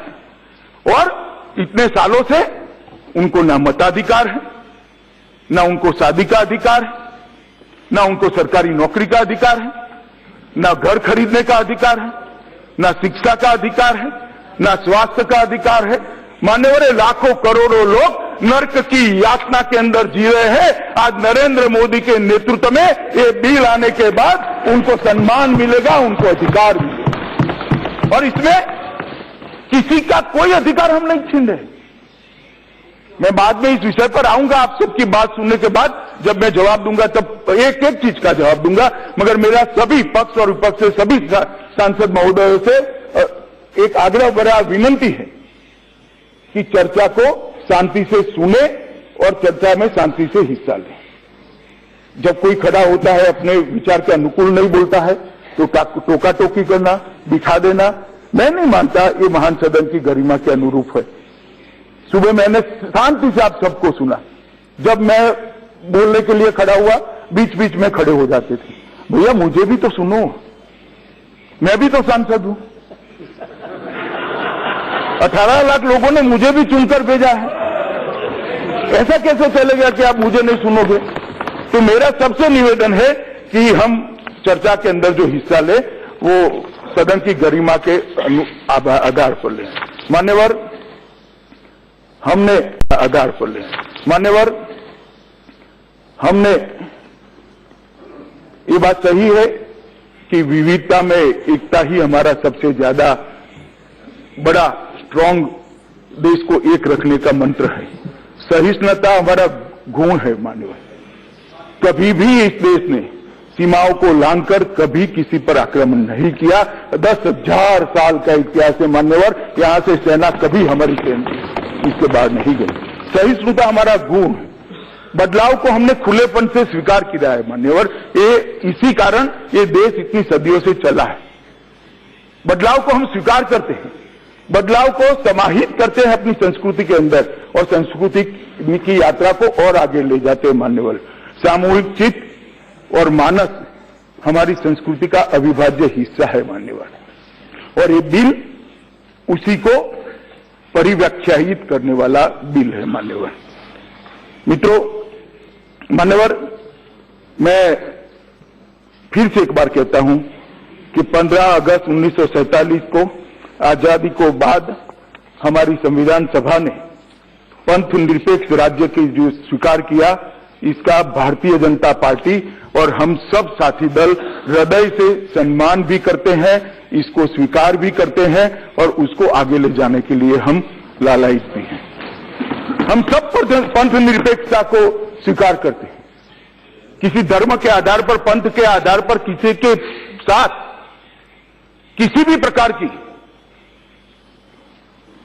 और इतने सालों से उनको ना मताधिकार है, ना उनको शादी का अधिकार है, ना उनको सरकारी नौकरी का अधिकार है, ना घर खरीदने का अधिकार है, ना शिक्षा का अधिकार है, ना स्वास्थ्य का अधिकार है। मान्यवर, लाखों करोड़ों लोग नर्क की यातना के अंदर जी रहे हैं। आज नरेंद्र मोदी के नेतृत्व में ये बिल आने के बाद उनको सम्मान मिलेगा, उनको अधिकार मिलेगा, और इसमें किसी का कोई अधिकार हम नहीं छीन रहे। मैं बाद में इस विषय पर आऊंगा, आप सबकी बात सुनने के बाद जब मैं जवाब दूंगा तब एक एक चीज का जवाब दूंगा, मगर मेरा सभी पक्ष और विपक्ष से, सभी सांसद महोदयों से एक आग्रह भरा विनंती है कि चर्चा को शांति से सुने और चर्चा में शांति से हिस्सा लें। जब कोई खड़ा होता है, अपने विचार के अनुकूल नहीं बोलता है, तो टोका टोकी करना, बिठा देना, मैं नहीं मानता ये महान सदन की गरिमा के अनुरूप है। सुबह मैंने शांति से आप सबको सुना। जब मैं बोलने के लिए खड़ा हुआ, बीच बीच में खड़े हो जाते थे। भैया मुझे भी तो सुनो, मैं भी तो सांसद हूं। 18 लाख लोगों ने मुझे भी चुनकर भेजा है। ऐसा कैसे चलेगा कि आप मुझे नहीं सुनोगे? तो मेरा सबसे निवेदन है कि हम चर्चा के अंदर जो हिस्सा ले वो सदन की गरिमा के आधार पर लें। मान्यवर, हमने आधार पर लें। मान्यवर, हमने ये बात सही है कि विविधता में एकता ही हमारा सबसे ज्यादा बड़ा स्ट्रांग, देश को एक रखने का मंत्र है। सहिष्णुता हमारा गुण है। मान्यवर, कभी भी इस देश ने सीमाओं को लांघकर कभी किसी पर आक्रमण नहीं किया। 10,000 साल का इतिहास है मान्यवर, यहां से सेना कभी हमारी सेना इसके बाहर नहीं गई। सहिष्णुता हमारा गुण, बदलाव को हमने खुलेपन से स्वीकार किया है मान्यवर। ये इसी कारण ये देश इतनी सदियों से चला है। बदलाव को हम स्वीकार करते हैं, बदलाव को समाहित करते हैं अपनी संस्कृति के अंदर और संस्कृति की यात्रा को और आगे ले जाते हैं मान्यवर। सामूहिक चित्त और मानस हमारी संस्कृति का अविभाज्य हिस्सा है मान्यवर, और ये बिल उसी को परिव्याख्यायित करने वाला बिल है मान्यवर। मित्रों, मान्यवर, मैं फिर से एक बार कहता हूं कि 15 अगस्त 1947 को आजादी को बाद हमारी संविधान सभा ने पंथ निरपेक्ष राज्य की जो स्वीकार किया, इसका भारतीय जनता पार्टी और हम सब साथी दल हृदय से सम्मान भी करते हैं, इसको स्वीकार भी करते हैं और उसको आगे ले जाने के लिए हम लालायित भी हैं। हम सब पंथ निरपेक्षता को स्वीकार करते हैं। किसी धर्म के आधार पर, पंथ के आधार पर किसी के साथ किसी भी प्रकार की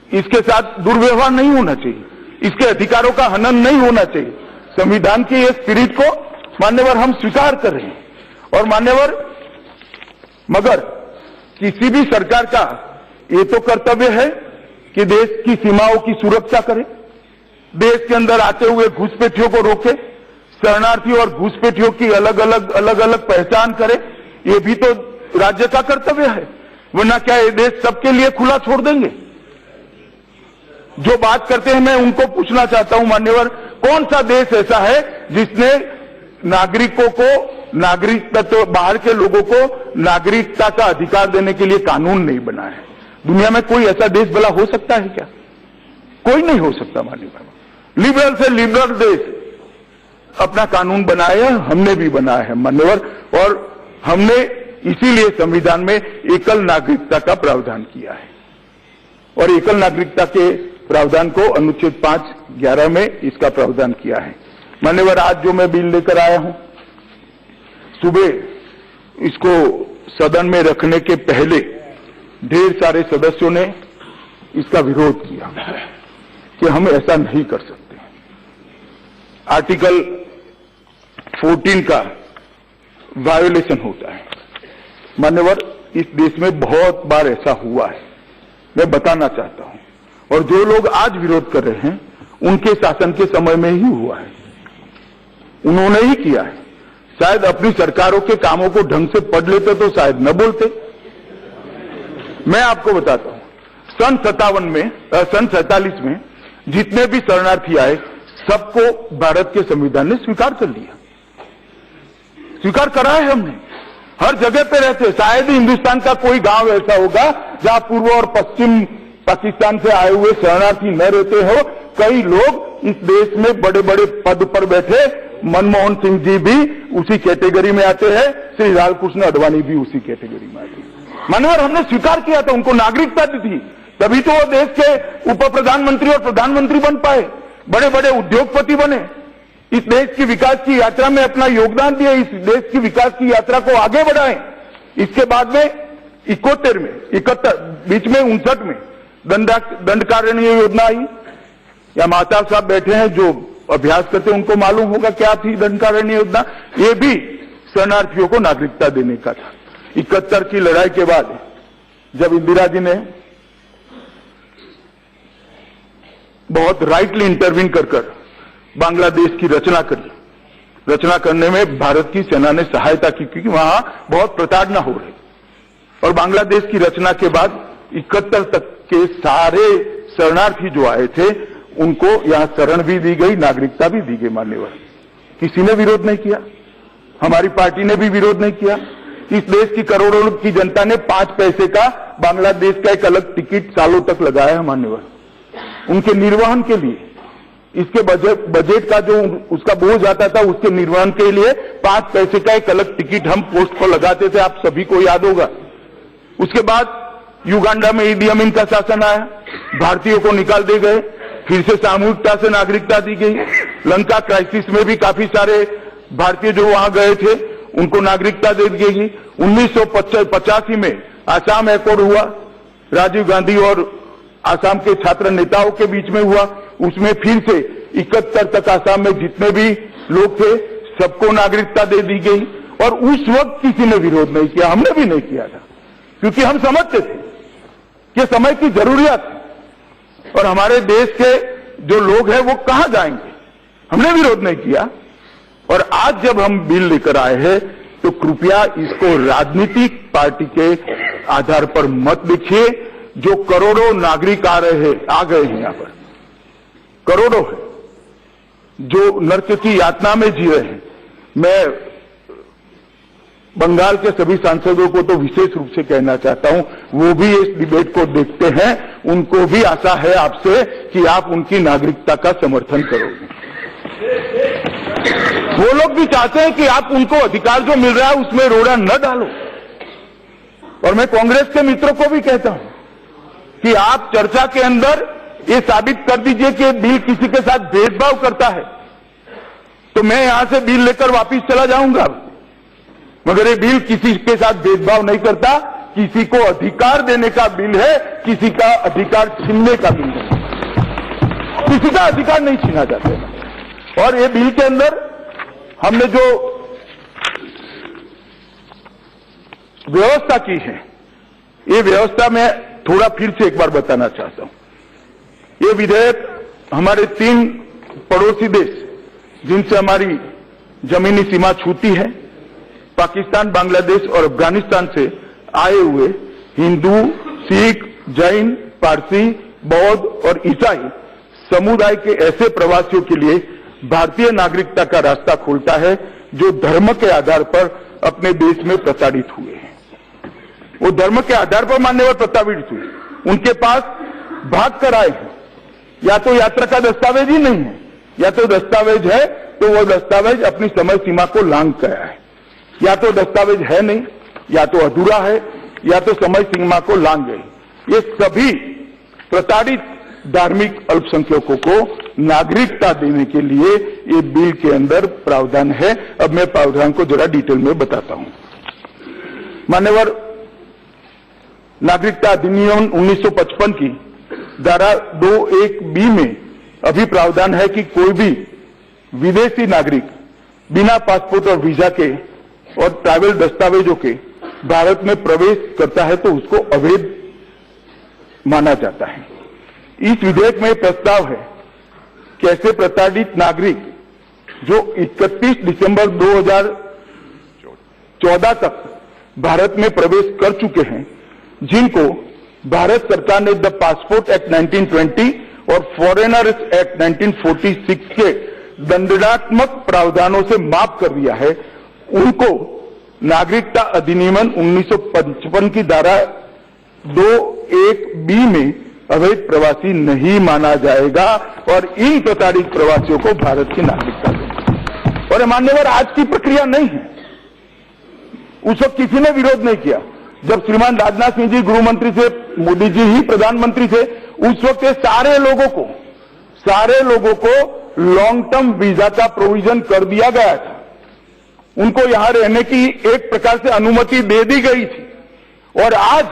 इसके साथ दुर्व्यवहार नहीं होना चाहिए, इसके अधिकारों का हनन नहीं होना चाहिए। संविधान के ये स्पिरिट को मान्यवर हम स्वीकार कर रहे हैं। और मान्यवर, मगर किसी भी सरकार का ये तो कर्तव्य है कि देश की सीमाओं की सुरक्षा करे, देश के अंदर आते हुए घुसपैठियों को रोके, शरणार्थियों और घुसपैठियों की अलग अलग पहचान करे। ये भी तो राज्य का कर्तव्य है, वरना क्या ये देश सबके लिए खुला छोड़ देंगे? जो बात करते हैं मैं उनको पूछना चाहता हूं मान्यवर, कौन सा देश ऐसा है जिसने नागरिकों को नागरिकता, तो बाहर के लोगों को नागरिकता का अधिकार देने के लिए कानून नहीं बनाया है? दुनिया में कोई ऐसा देश भला हो सकता है क्या? कोई नहीं हो सकता मान्यवर। लिबरल से लिबरल देश अपना कानून बनाया, हमने भी बनाया है मान्यवर, और हमने इसीलिए संविधान में एकल नागरिकता का प्रावधान किया है। और एकल नागरिकता के प्रावधान को अनुच्छेद 5(11) में इसका प्रावधान किया है मान्यवर। आज जो मैं बिल लेकर आया हूं, सुबह इसको सदन में रखने के पहले ढेर सारे सदस्यों ने इसका विरोध किया कि हम ऐसा नहीं कर सकते। आर्टिकल 14 का वायोलेशन होता है मान्यवर। इस देश में बहुत बार ऐसा हुआ है, मैं बताना चाहता हूं। और जो लोग आज विरोध कर रहे हैं, उनके शासन के समय में ही हुआ है, उन्होंने ही किया है। शायद अपनी सरकारों के कामों को ढंग से पढ़ लेते तो शायद न बोलते। मैं आपको बताता हूं, सन 47 में जितने भी शरणार्थी आए, सबको भारत के संविधान ने स्वीकार कर लिया, स्वीकार करा है हमने। हर जगह पे रहते, शायद ही हिंदुस्तान का कोई गांव ऐसा होगा जहां पूर्व और पश्चिम पाकिस्तान से आए हुए शरणार्थी न रहते हो। कई लोग इस देश में बड़े बड़े पद पर बैठे, मनमोहन सिंह जी भी उसी कैटेगरी में आते हैं, श्री लालकृष्ण आडवाणी भी उसी कैटेगरी में आते हैं मानवर। हमने स्वीकार किया था, उनको नागरिकता दी थी, तभी तो वो देश के उप प्रधानमंत्री और प्रधानमंत्री बन पाए, बड़े बड़े उद्योगपति बने, इस देश की विकास की यात्रा में अपना योगदान दिए, इस देश की विकास की यात्रा को आगे बढ़ाएं। इसके बाद में 71 में, 71 बीच में 59 में दंडकारण्य योजना आई। या माता साहब बैठे हैं जो अभ्यास करते हैं, उनको मालूम होगा क्या थी दंडकारण्य योजना। ये भी शरणार्थियों को नागरिकता देने का था। 71 की लड़ाई के बाद जब इंदिरा जी ने बहुत राइटली इंटरवीन कर बांग्लादेश की रचना करी, रचना करने में भारत की सेना ने सहायता की, क्योंकि वहां बहुत प्रताड़ना हो रही। और बांग्लादेश की रचना के बाद 71 तक के सारे शरणार्थी जो आए थे, उनको यहां शरण भी दी गई, नागरिकता भी दी गई मान्यवर। किसी ने विरोध नहीं किया, हमारी पार्टी ने भी विरोध नहीं किया। इस देश की करोड़ों की जनता ने 5 पैसे का बांग्लादेश का एक अलग टिकट सालों तक लगाया है मान्यवर, उनके निर्वहन के लिए। इसके बजट का जो उसका बोझ आता था, उसके निर्वहन के लिए 5 पैसे का एक अलग टिकट हम पोस्ट पर लगाते थे, आप सभी को याद होगा। उसके बाद युगांडा में ईडी अमीन का शासन आया, भारतीयों को निकाल दिए गए, फिर से सामूहिकता से नागरिकता दी गई। लंका क्राइसिस में भी काफी सारे भारतीय जो वहां गए थे उनको नागरिकता दे दी गई। 1985 में आसाम एकॉर्ड हुआ, राजीव गांधी और आसाम के छात्र नेताओं के बीच में हुआ। उसमें फिर से 71 तक आसाम में जितने भी लोग थे सबको नागरिकता दे दी गई और उस वक्त किसी ने विरोध नहीं किया, हमने भी नहीं किया था, क्योंकि हम समझते थे कि समय की जरूरियत है और हमारे देश के जो लोग हैं वो कहां जाएंगे, हमने विरोध नहीं किया। और आज जब हम बिल लेकर आए हैं तो कृपया इसको राजनीतिक पार्टी के आधार पर मत देखिए। जो करोड़ों नागरिक आ गए हैं, यहां पर करोड़ों है जो नर्क की यातना में जी रहे हैं। मैं बंगाल के सभी सांसदों को तो विशेष रूप से कहना चाहता हूं, वो भी इस डिबेट को देखते हैं, उनको भी आशा है आपसे कि आप उनकी नागरिकता का समर्थन करोगे। वो लोग भी चाहते हैं कि आप उनको अधिकार जो मिल रहा है उसमें रोड़ा न डालो। और मैं कांग्रेस के मित्रों को भी कहता हूं कि आप चर्चा के अंदर ये साबित कर दीजिए कि बिल किसी के साथ भेदभाव करता है, तो मैं यहां से बिल लेकर वापस चला जाऊंगा। मगर ये बिल किसी के साथ भेदभाव नहीं करता, किसी को अधिकार देने का बिल है, किसी का अधिकार छीनने का बिल है। किसी का अधिकार नहीं छीना जाता। और ये बिल के अंदर हमने जो व्यवस्था की है, ये व्यवस्था में थोड़ा फिर से एक बार बताना चाहता हूं। ये विधेयक हमारे 3 पड़ोसी देश जिनसे हमारी जमीनी सीमा छूती है, पाकिस्तान, बांग्लादेश और अफगानिस्तान से आए हुए हिंदू, सिख, जैन, पारसी, बौद्ध और ईसाई समुदाय के ऐसे प्रवासियों के लिए भारतीय नागरिकता का रास्ता खोलता है जो धर्म के आधार पर अपने देश में प्रताड़ित हुए हैं। वो धर्म के आधार पर मान्यवर प्रताड़ित हुए, उनके पास भाग कर आए हैं। या तो यात्रा का दस्तावेज ही नहीं है, या तो दस्तावेज है तो वो दस्तावेज अपनी समय सीमा को लांघ गया है, या तो दस्तावेज है नहीं, या तो अधूरा है, या तो समय सीमा को लांघ गई। ये सभी प्रताड़ित धार्मिक अल्पसंख्यकों को नागरिकता देने के लिए ये बिल के अंदर प्रावधान है। अब मैं प्रावधान को जरा डिटेल में बताता हूं। मान्यवर, नागरिकता अधिनियम 1955 की धारा 2(1)(b) में अभी प्रावधान है कि कोई भी विदेशी नागरिक बिना पासपोर्ट और वीजा के और ट्रैवल दस्तावेजों के भारत में प्रवेश करता है तो उसको अवैध माना जाता है। इस विधेयक में प्रस्ताव है कि ऐसे प्रताड़ित नागरिक जो 31 दिसंबर 2014 तक भारत में प्रवेश कर चुके हैं, जिनको भारत सरकार ने द पासपोर्ट एक्ट 1920 और फॉरेनर्स एक्ट 1946 के दंडात्मक प्रावधानों से माफ कर दिया है, उनको नागरिकता अधिनियम 1955 की धारा 2(1)(b) में अवैध प्रवासी नहीं माना जाएगा और इन प्रताड़ित प्रवासियों को भारत की नागरिकता देगा। और मान्यवर, आज की प्रक्रिया नहीं है, उस वक्त किसी ने विरोध नहीं किया। जब श्रीमान राजनाथ सिंह जी गृह मंत्री थे, मोदी जी ही प्रधानमंत्री थे, उस वक्त सारे लोगों को लॉन्ग टर्म वीजा का प्रोविजन कर दिया गया था। उनको यहां रहने की एक प्रकार से अनुमति दे दी गई थी और आज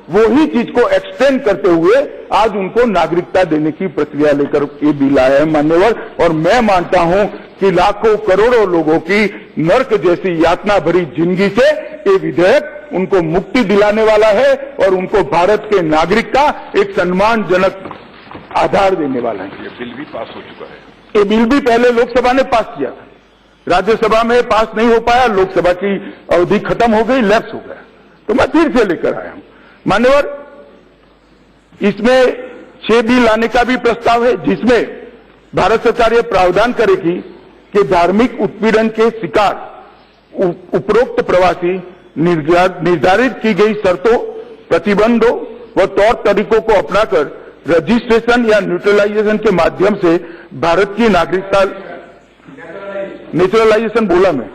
वो ही चीज को एक्सटेंड करते हुए आज उनको नागरिकता देने की प्रक्रिया लेकर ये बिल आया है मान्यवर। और मैं मानता हूं कि लाखों करोड़ों लोगों की नर्क जैसी यातना भरी जिंदगी से ये विधेयक उनको मुक्ति दिलाने वाला है और उनको भारत के नागरिक का एक सम्मानजनक आधार देने वाला है। ये बिल भी पास हो चुका है। ये बिल भी पहले लोकसभा ने पास किया था, राज्यसभा में पास नहीं हो पाया, लोकसभा की अवधि खत्म हो गई, लैप्स हो गया, तो मैं फिर से लेकर आया हूं मान्यवर। इसमें 6 बिल लाने का भी प्रस्ताव है, जिसमें भारत सरकार यह प्रावधान करेगी कि धार्मिक उत्पीड़न के शिकार उपरोक्त प्रवासी निर्धारित की गई शर्तों, प्रतिबंधों व तौर तरीकों को अपनाकर रजिस्ट्रेशन या न्यूट्रलाइजेशन के माध्यम से भारत की नागरिकता, नेचुरलाइजेशन बोला मैं,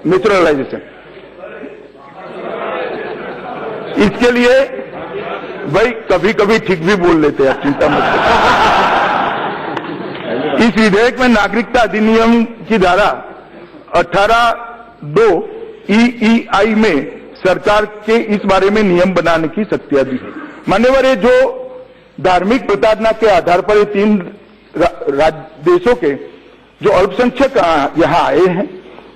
नेचुरलाइजेशन, इसके लिए भाई कभी कभी ठीक भी बोल लेते हैं, चिंता मत करो। इस विधेयक में नागरिकता अधिनियम की धारा 18(2) में सरकार के इस बारे में नियम बनाने की शक्तियां दी है। मान्यवर, ये जो धार्मिक प्रताड़ना के आधार पर ये 3 देशों के जो अल्पसंख्यक यहाँ आए हैं,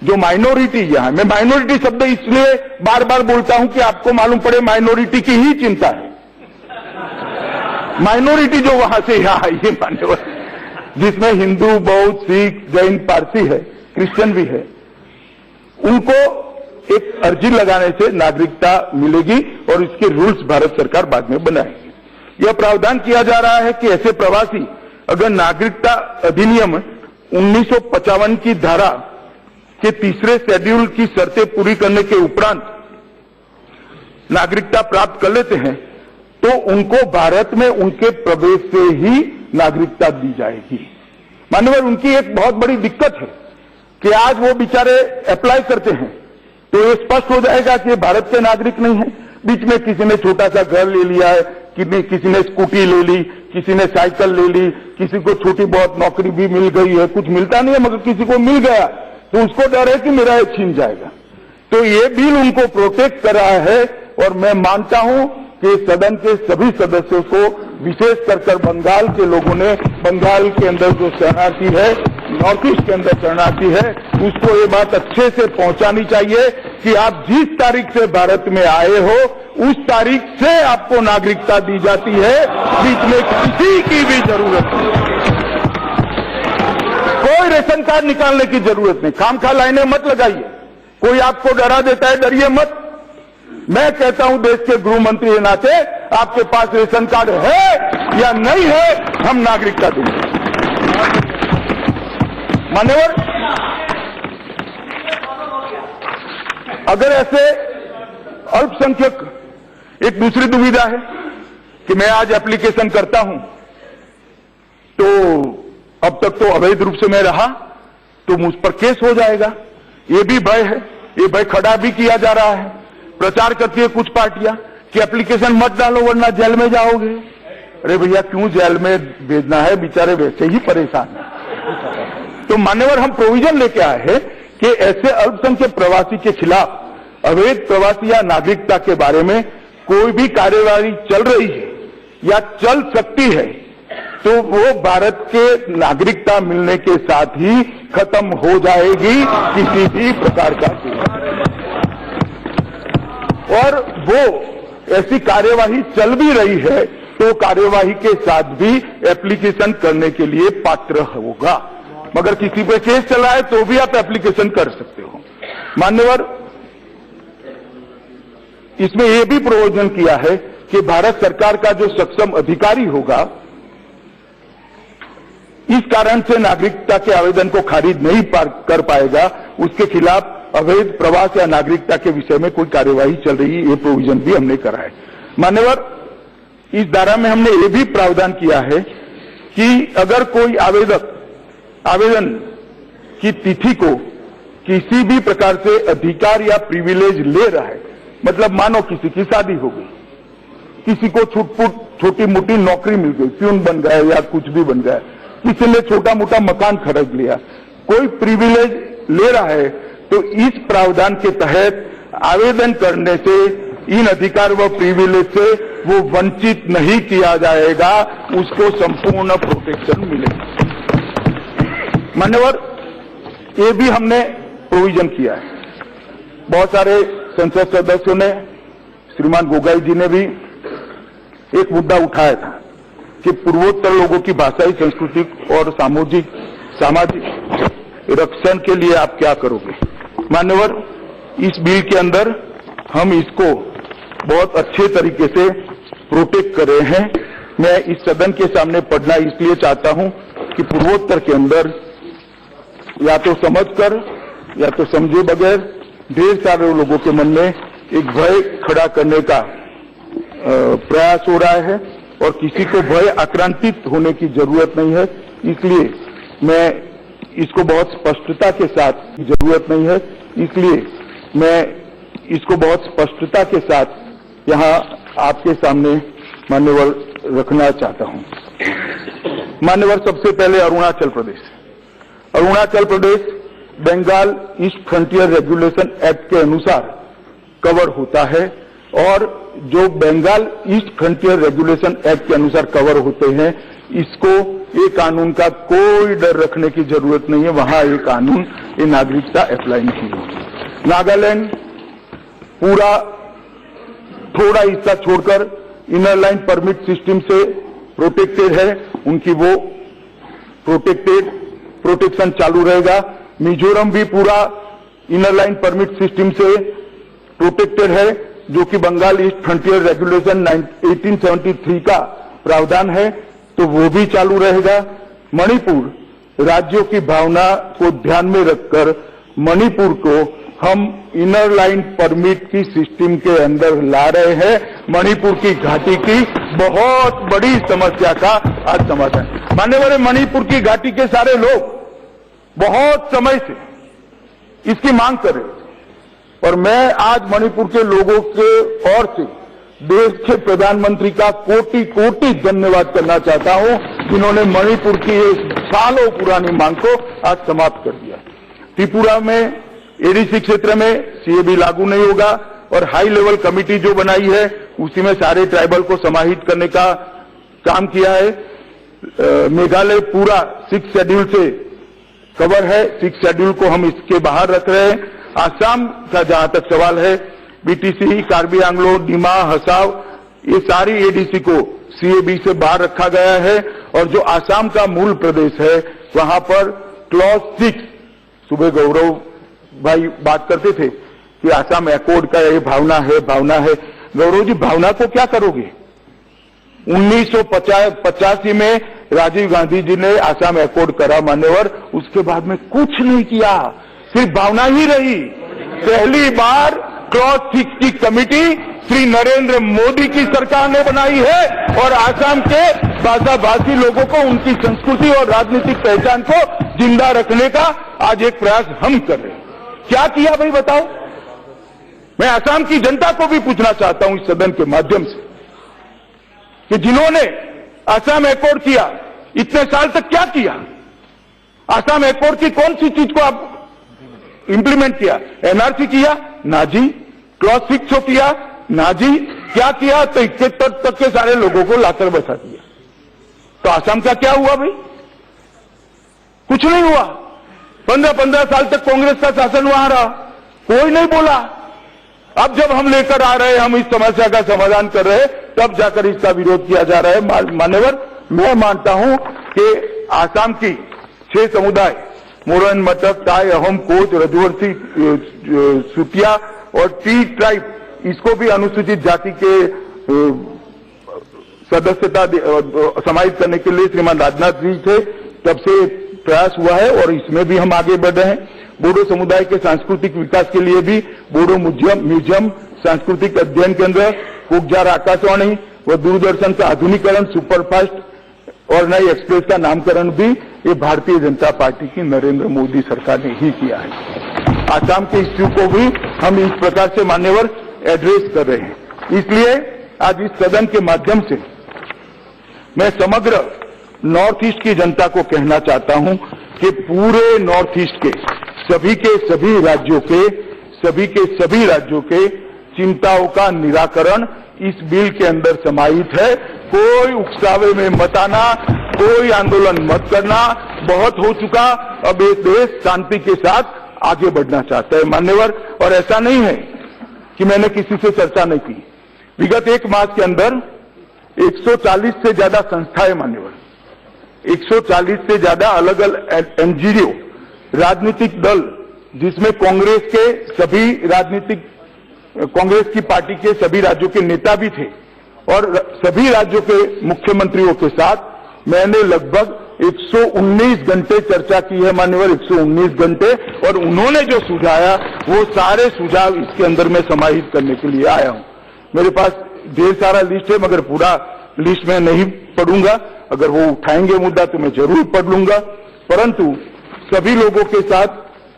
जो माइनॉरिटी यहाँ, मैं माइनॉरिटी शब्द इसलिए बार बार बोलता हूं कि आपको मालूम पड़े माइनॉरिटी की ही चिंता है। माइनॉरिटी जो वहां से यहाँ आई है मान्यवर, जिसमें हिंदू, बौद्ध, सिख, जैन, पारसी है, क्रिश्चियन भी है, उनको एक अर्जी लगाने से नागरिकता मिलेगी और इसके रूल्स भारत सरकार बाद में बनाएगी। यह प्रावधान किया जा रहा है कि ऐसे प्रवासी अगर नागरिकता अधिनियम 1955 की धारा के 3 शेड्यूल की शर्तें पूरी करने के उपरांत नागरिकता प्राप्त कर लेते हैं तो उनको भारत में उनके प्रवेश से ही नागरिकता दी जाएगी। माननीय, उनकी एक बहुत बड़ी दिक्कत है कि आज वो बेचारे अप्लाई करते हैं तो ये स्पष्ट हो जाएगा कि ये भारत के नागरिक नहीं है। बीच में किसी ने छोटा सा घर ले लिया है, किसी ने स्कूटी ले ली, किसी ने साइकिल ले ली, किसी को छोटी बहुत नौकरी भी मिल गई है, कुछ मिलता नहीं है मगर किसी को मिल गया तो उसको डर है कि मेरा ये छीन जाएगा। तो ये बिल उनको प्रोटेक्ट कर रहा है और मैं मानता हूं कि सदन के सभी सदस्यों को, विशेष कर बंगाल के लोगों ने, बंगाल के अंदर जो शरणार्थी है, नॉर्थ ईस्ट के अंदर शरणार्थी है, उसको ये बात अच्छे से पहुंचानी चाहिए कि आप जिस तारीख से भारत में आए हो उस तारीख से आपको नागरिकता दी जाती है, बीच में किसी की भी जरूरत नहीं, कोई रेशन कार्ड निकालने की जरूरत नहीं, खामखा लाइनें मत लगाइए। कोई आपको डरा देता है, डरिए मत। मैं कहता हूं देश के गृह मंत्री के नाते आपके पास रेशन कार्ड है या नहीं है, हम नागरिकता देंगे। मान्यवर, अगर ऐसे अल्पसंख्यक, एक दूसरी दुविधा है कि मैं आज एप्लीकेशन करता हूं तो अब तक तो अवैध रूप से मैं रहा तो मुझ पर केस हो जाएगा, ये भी भय है। ये भय खड़ा भी किया जा रहा है। प्रचार करती है कुछ पार्टियां कि एप्लीकेशन मत डालो वरना जेल में जाओगे। अरे भैया, क्यों जेल में भेजना है, बेचारे वैसे ही परेशान है। तो मान्यवर, हम प्रोविजन लेके आए हैं कि ऐसे अल्पसंख्यक प्रवासी के खिलाफ अवैध प्रवासी या नागरिकता के बारे में कोई भी कार्यवाही चल रही है या चल सकती है तो वो भारत के नागरिकता मिलने के साथ ही खत्म हो जाएगी, किसी भी प्रकार का। और वो ऐसी कार्यवाही चल भी रही है तो कार्यवाही के साथ भी एप्लीकेशन करने के लिए पात्र होगा। मगर किसी पे केस चला है तो भी आप एप्लीकेशन कर सकते हो। मान्यवर, इसमें यह भी प्रावधान किया है कि भारत सरकार का जो सक्षम अधिकारी होगा, इस कारण से नागरिकता के आवेदन को खारिज नहीं कर पाएगा, उसके खिलाफ अवैध प्रवास या नागरिकता के विषय में कोई कार्यवाही चल रही है, ये प्रोविजन भी हमने करा है। मान्यवर, इस धारा में हमने ये भी प्रावधान किया है कि अगर कोई आवेदक आवेदन की तिथि को किसी भी प्रकार से अधिकार या प्रिविलेज ले रहा है, मतलब मानो किसी की शादी हो गई, किसी को छुटपुट छोटी मोटी नौकरी मिल गई, प्यून बन गया या कुछ भी बन गया, किसी ने छोटा मोटा मकान खरीद लिया, कोई प्रिविलेज ले रहा है तो इस प्रावधान के तहत आवेदन करने से इन अधिकार व प्रिविलेज से वो वंचित नहीं किया जाएगा, उसको संपूर्ण प्रोटेक्शन मिलेगा। मान्यवर, ये भी हमने प्रोविजन किया है। बहुत सारे संसद सदस्यों ने, श्रीमान गोगाई जी ने भी एक मुद्दा उठाया था कि पूर्वोत्तर लोगों की भाषाई, सांस्कृतिक और सामाजिक रक्षण के लिए आप क्या करोगे। मान्यवर, इस बिल के अंदर हम इसको बहुत अच्छे तरीके से प्रोटेक्ट कर रहे हैं। मैं इस सदन के सामने पढ़ना इसलिए चाहता हूं कि पूर्वोत्तर के अंदर या तो समझकर या तो समझे बगैर ढेर सारे लोगों के मन में एक भय खड़ा करने का प्रयास हो रहा है और किसी को भय आक्रांतित होने की जरूरत नहीं है। इसलिए मैं इसको बहुत स्पष्टता के साथ, जरूरत नहीं है, इसलिए मैं इसको बहुत स्पष्टता के साथ यहां आपके सामने मान्यवर रखना चाहता हूं। मान्यवर, सबसे पहले Arunachal Pradesh Bengal east frontier regulation act के अनुसार कवर होता है और जो Bengal east frontier regulation act के अनुसार कवर होते हैं, इसको ये कानून का कोई डर रखने की जरूरत नहीं है। वहां ये कानून, ये नागरिकता अप्लाई नहीं होगी। नागालैंड पूरा थोड़ा हिस्सा छोड़कर इनर लाइन परमिट सिस्टम से प्रोटेक्टेड है, उनकी वो प्रोटेक्शन चालू रहेगा। मिजोरम भी पूरा इनर लाइन परमिट सिस्टम से प्रोटेक्टेड है, जो कि बंगाल ईस्ट फ्रंटियर रेगुलेशन 1873 का प्रावधान है, तो वो भी चालू रहेगा। मणिपुर राज्यों की भावना को ध्यान में रखकर मणिपुर को हम इनर लाइन परमिट की सिस्टम के अंदर ला रहे हैं। मणिपुर की घाटी की बहुत बड़ी समस्या का आज समाधान। मान्यवर, मणिपुर की घाटी के सारे लोग बहुत समय से इसकी मांग कर रहे थे और मैं आज मणिपुर के लोगों के ओर से देश के प्रधानमंत्री का कोटि कोटि धन्यवाद करना चाहता हूं, जिन्होंने मणिपुर की एक सालों पुरानी मांग को आज समाप्त कर दिया। त्रिपुरा में एडीसी क्षेत्र में सीएबी लागू नहीं होगा और हाई लेवल कमेटी जो बनाई है उसी में सारे ट्राइबल को समाहित करने का काम किया है। मेघालय पूरा 6 शेड्यूल से कवर है, 6 शेड्यूल को हम इसके बाहर रख रहे हैं। आसाम का जहां तक सवाल है, बीटीसी, कार्बी आंग्लो, डिमा, हसाव, ये सारी एडीसी को सीएबी से बाहर रखा गया है और जो आसाम का मूल प्रदेश है वहां पर क्लॉज 6, सुबह गौरव भाई बात करते थे कि आसाम एकॉर्ड का ये भावना है। गौरव जी, भावना को क्या करोगे? 1985 में राजीव गांधी जी ने आसाम एकॉर्ड करा मान्यवर, उसके बाद में कुछ नहीं किया, सिर्फ भावना ही रही। पहली बार क्लॉज 6 की कमेटी श्री नरेंद्र मोदी की सरकार ने बनाई है और आसाम के भाषाभाषी लोगों को उनकी संस्कृति और राजनीतिक पहचान को जिंदा रखने का आज एक प्रयास हम कर रहे हैं। क्या किया भाई बताओ? मैं आसाम की जनता को भी पूछना चाहता हूं इस सदन के माध्यम से कि जिन्होंने आसाम एकॉर्ड किया, इतने साल तक क्या किया? आसाम एकॉर्ड की कौन सी चीज को आप इंप्लीमेंट किया? एनआरसी किया? ना जी। क्लॉज 6 किया? ना जी। क्या किया? तो 71 तक के सारे लोगों को लाकर बैठा दिया। तो आसाम का क्या हुआ भाई? कुछ नहीं हुआ। 15 साल तक कांग्रेस का शासन वहां रहा, कोई नहीं बोला। अब जब हम लेकर आ रहे हैं, हम इस समस्या का समाधान कर रहे हैं, तब जाकर इसका विरोध किया जा रहा है। मान्यवर, मैं मानता हूं कि आसाम की 6 समुदाय, मोरन, मटक, टाई, अहोम, कोच, रजवर्ती, सुतिया और टी ट्राइब, इसको भी अनुसूचित जाति के सदस्यता समाहित करने के लिए श्रीमान राजनाथ जी थे, तब से प्रयास हुआ है और इसमें भी हम आगे बढ़ रहे हैं। बोडो समुदाय के सांस्कृतिक विकास के लिए भी बोडो म्यूजियम, सांस्कृतिक अध्ययन केंद्र, कुकजार आकाशवाणी व दूरदर्शन का आधुनिकीकरण, सुपरफास्ट और नई एक्सप्रेस का नामकरण भी ये भारतीय जनता पार्टी की नरेंद्र मोदी सरकार ने ही किया है। आसाम के इश्यू को भी हम इस प्रकार से मान्यवर एड्रेस कर रहे हैं। इसलिए आज इस सदन के माध्यम से मैं समग्र नॉर्थ ईस्ट की जनता को कहना चाहता हूं कि पूरे नॉर्थ ईस्ट के सभी राज्यों के चिंताओं का निराकरण इस बिल के अंदर समाहित है। कोई उकसावे में मत आना, कोई आंदोलन मत करना, बहुत हो चुका। अब ये देश शांति के साथ आगे बढ़ना चाहता है मान्यवर। और ऐसा नहीं है कि मैंने किसी से चर्चा नहीं की। विगत 1 मास के अंदर 140 से ज्यादा संस्थाएं मान्यवर, 140 से ज्यादा अलग अलग एनजीओ, राजनीतिक दल, जिसमें कांग्रेस की पार्टी के सभी राज्यों के नेता भी थे और सभी राज्यों के मुख्यमंत्रियों के साथ मैंने लगभग 119 घंटे चर्चा की है मान्यवर, 119 घंटे। और उन्होंने जो सुझाया वो सारे सुझाव इसके अंदर में समाहित करने के लिए आया हूं। मेरे पास ढेर सारा लिस्ट है, मगर पूरा लिस्ट में नहीं पढ़ूंगा। अगर वो उठाएंगे मुद्दा तो मैं जरूर पढ़ लूंगा, परंतु सभी लोगों के साथ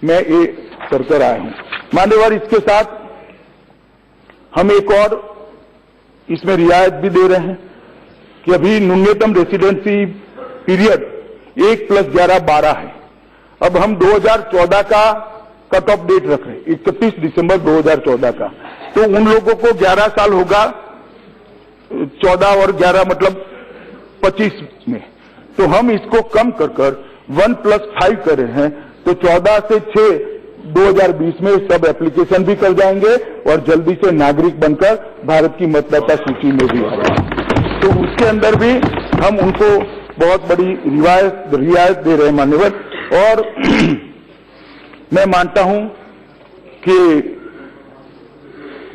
मैं ये करकर आया हूं मान्यवर। इसके साथ हम एक और इसमें रियायत भी दे रहे हैं कि अभी न्यूनतम रेसिडेंसी पीरियड 1+11 12 है। अब हम 2014 का कट ऑफ डेट रख रहे हैं, 31 दिसंबर 2014 का, तो उन लोगों को 11 साल होगा, 14 और 11 मतलब 25 में, तो हम इसको कम कर 1+5 कर रहे हैं, तो 14 से 6 2020 में सब एप्लीकेशन भी कर जाएंगे और जल्दी से नागरिक बनकर भारत की मतदाता सूची में भी आ जाएंगे। तो उसके अंदर भी हम उनको बहुत बड़ी रियायत दे रहे हैं मान्यवर। और मैं मानता हूं कि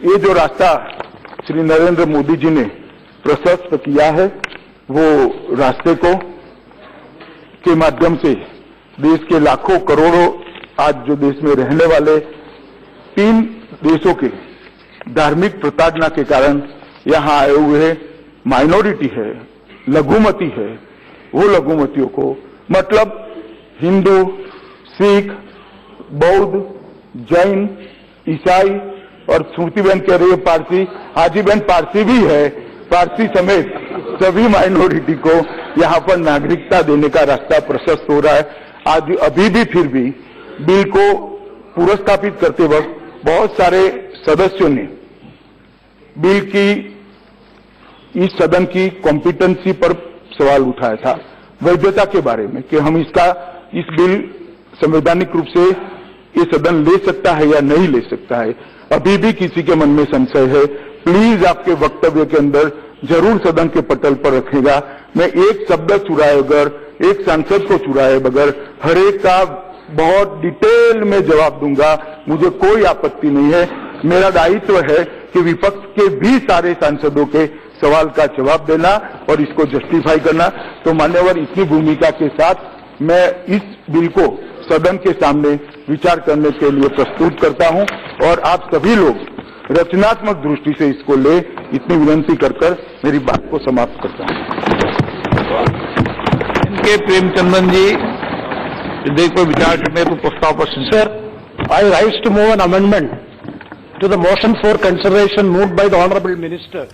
ये जो रास्ता श्री नरेंद्र मोदी जी ने प्रशस्त किया है, वो रास्ते को के माध्यम से देश के लाखों करोड़ों आज जो देश में रहने वाले 3 देशों के धार्मिक प्रताड़ना के कारण यहां आए हुए माइनॉरिटी है, लघुमती है, वो लघुमतियों को मतलब हिंदू, सिख, बौद्ध, जैन, ईसाई और स्मृतिबेन कह रही है पारसी, हाजीबेन पारसी भी है, पारसी समेत सभी माइनॉरिटी को यहां पर नागरिकता देने का रास्ता प्रशस्त हो रहा है। आज अभी भी फिर भी बिल को पुरस्कृत करते वक्त बहुत सारे सदस्यों ने बिल की इस सदन की कॉम्पिटेंसी पर सवाल उठाया था, वैधता के बारे में, कि हम इस बिल संवैधानिक रूप से ये सदन ले सकता है या नहीं ले सकता है। अभी भी किसी के मन में संशय है, प्लीज आपके वक्तव्य के अंदर जरूर सदन के पटल पर रखेगा। मैं एक शब्द चुराए बगैर, एक सांसद को चुराए बगैर हर एक का बहुत डिटेल में जवाब दूंगा, मुझे कोई आपत्ति नहीं है। मेरा दायित्व है कि विपक्ष के भी सारे सांसदों के सवाल का जवाब देना और इसको जस्टिफाई करना। तो मान्यवर, इतनी भूमिका के साथ मैं इस बिल को सदन के सामने विचार करने के लिए प्रस्तुत करता हूं और आप सभी लोग रचनात्मक दृष्टि से इसको ले, इतनी विनती कर मेरी बात को समाप्त करता हूं। के प्रेमचंदन जी विधेयक पर विचार करने को प्रस्ताव पर sir, I rise to move an amendment to the motion for consideration moved by the honourable minister.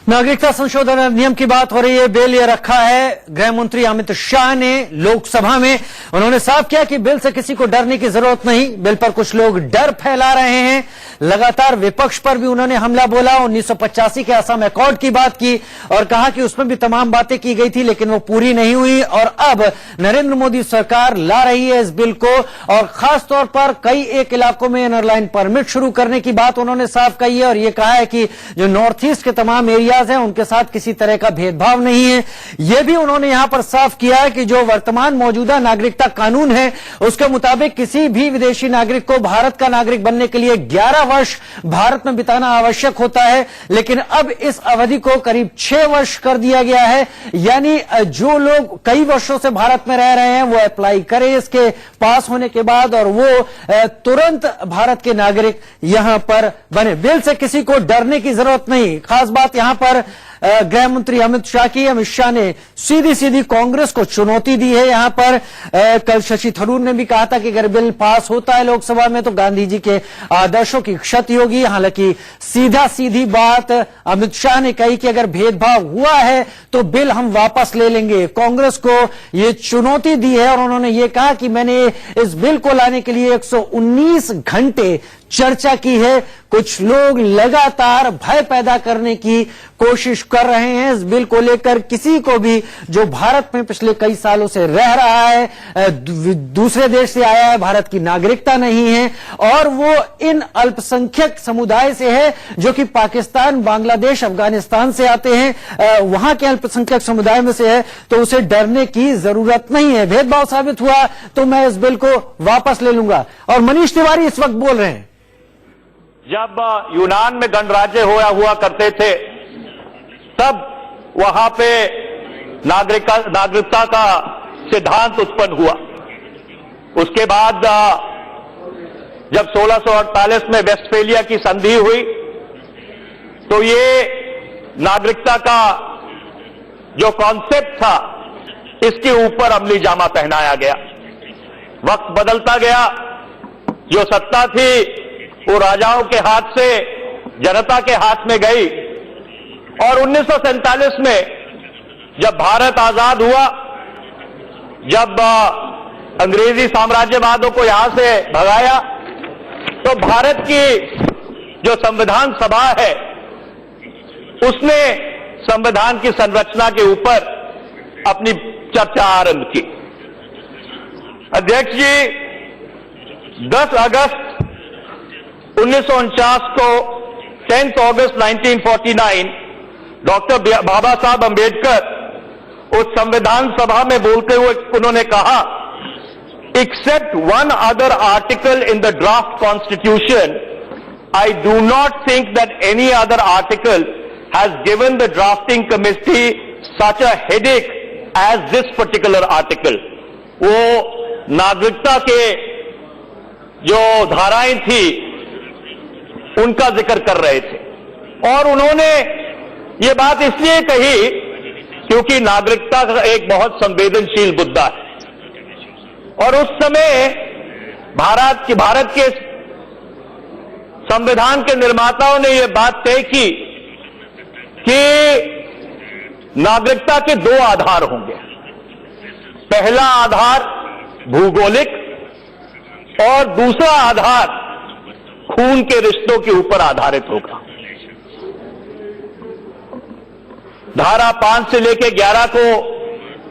नागरिकता संशोधन अधिनियम की बात हो रही है। बिल ये रखा है गृह मंत्री अमित शाह ने लोकसभा में। उन्होंने साफ किया कि बिल से किसी को डरने की जरूरत नहीं। बिल पर कुछ लोग डर फैला रहे हैं। लगातार विपक्ष पर भी उन्होंने हमला बोला। 1985 के असम अकॉर्ड की बात की और कहा कि उसमें भी तमाम बातें की गई थी, लेकिन वो पूरी नहीं हुई। और अब नरेंद्र मोदी सरकार ला रही है इस बिल को, और खासतौर पर कई एक इलाकों में इनर लाइन परमिट शुरू करने की बात उन्होंने साफ कही है। और ये कहा है कि जो नॉर्थ ईस्ट के तमाम एरियाज हैं उनके साथ किसी तरह का भेदभाव नहीं है। यह भी उन्होंने यहां पर साफ किया है कि जो वर्तमान मौजूदा नागरिकता कानून है उसके मुताबिक किसी भी विदेशी नागरिक को भारत का नागरिक बनने के लिए 11 वर्ष भारत में बिताना आवश्यक होता है, लेकिन अब इस अवधि को करीब 6 वर्ष कर दिया गया है। यानी जो लोग कई वर्षों से भारत में रह रहे हैं वो अप्लाई करें इसके पास होने के बाद और वो तुरंत भारत के नागरिक यहां पर बने। बिल से किसी को डरने की जरूरत नहीं। खास बात यहां पर गृह मंत्री अमित शाह ने सीधी सीधी कांग्रेस को चुनौती दी है। यहां पर कल शशि थरूर ने भी कहा था कि अगर बिल पास होता है लोकसभा में तो गांधी जी के आदर्शों की क्षति होगी। हालांकि सीधी बात अमित शाह ने कही कि अगर भेदभाव हुआ है तो बिल हम वापस ले लेंगे। कांग्रेस को यह चुनौती दी है और उन्होंने ये कहा कि मैंने इस बिल को लाने के लिए 119 घंटे चर्चा की है। कुछ लोग लगातार भय पैदा करने की कोशिश कर रहे हैं इस बिल को लेकर। किसी को भी जो भारत में पिछले कई सालों से रह रहा है, दूसरे देश से आया है, भारत की नागरिकता नहीं है और वो इन अल्पसंख्यक समुदाय से है जो कि पाकिस्तान, बांग्लादेश, अफगानिस्तान से आते हैं, वहां के अल्पसंख्यक समुदाय में से है, तो उसे डरने की जरूरत नहीं है। भेदभाव साबित हुआ तो मैं इस बिल को वापस ले लूंगा। और मनीष तिवारी इस वक्त बोल रहे हैं। जब यूनान में गणराज्य हुआ करते थे तब वहां पे नागरिकता का सिद्धांत उत्पन्न हुआ। उसके बाद जब 1648 में वेस्टफेलिया की संधि हुई तो ये नागरिकता का जो कॉन्सेप्ट था इसके ऊपर अमली जामा पहनाया गया। वक्त बदलता गया, जो सत्ता थी वो राजाओं के हाथ से जनता के हाथ में गई और 1947 में जब भारत आजाद हुआ, जब अंग्रेजी साम्राज्यवादों को यहां से भगाया, तो भारत की जो संविधान सभा है उसने संविधान की संरचना के ऊपर अपनी चर्चा आरंभ की। अध्यक्ष जी, 10 अगस्त 1949 को 10 अगस्त 1949 डॉक्टर बाबा साहब अंबेडकर उस संविधान सभा में बोलते हुए उन्होंने कहा, except one other article in the draft constitution, I do not think that any other article has given the drafting committee such a headache as this particular article. वो नागरिकता के जो धाराएं थी उनका जिक्र कर रहे थे और उन्होंने ये बात इसलिए कही क्योंकि नागरिकता का एक बहुत संवेदनशील मुद्दा है और उस समय भारत के संविधान के निर्माताओं ने यह बात तय की कि नागरिकता के 2 आधार होंगे। पहला आधार भूगोलिक और दूसरा आधार खून के रिश्तों के ऊपर आधारित होगा। धारा 5 से लेकर 11 को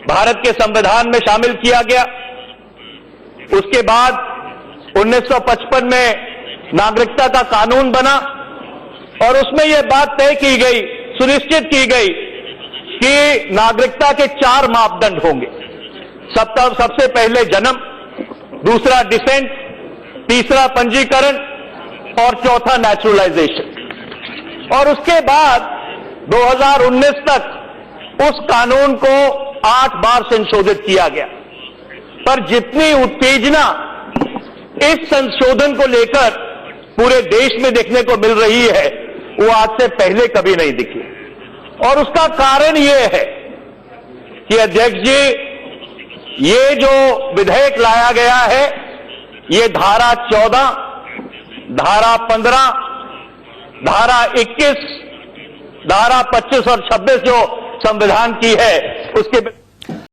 भारत के संविधान में शामिल किया गया। उसके बाद 1955 में नागरिकता का कानून बना और उसमें यह बात तय की गई, सुनिश्चित की गई कि नागरिकता के 4 मापदंड होंगे। सबसे पहले जन्म, दूसरा डिसेंट, तीसरा पंजीकरण और चौथा नेचुरलाइजेशन। और उसके बाद 2019 तक उस कानून को 8 बार संशोधित किया गया, पर जितनी उत्तेजना इस संशोधन को लेकर पूरे देश में देखने को मिल रही है वो आज से पहले कभी नहीं दिखी। और उसका कारण यह है कि अध्यक्ष जी, ये जो विधेयक लाया गया है ये धारा 14, धारा 15, धारा 21, धारा 25 और 26 जो संविधान की है उसके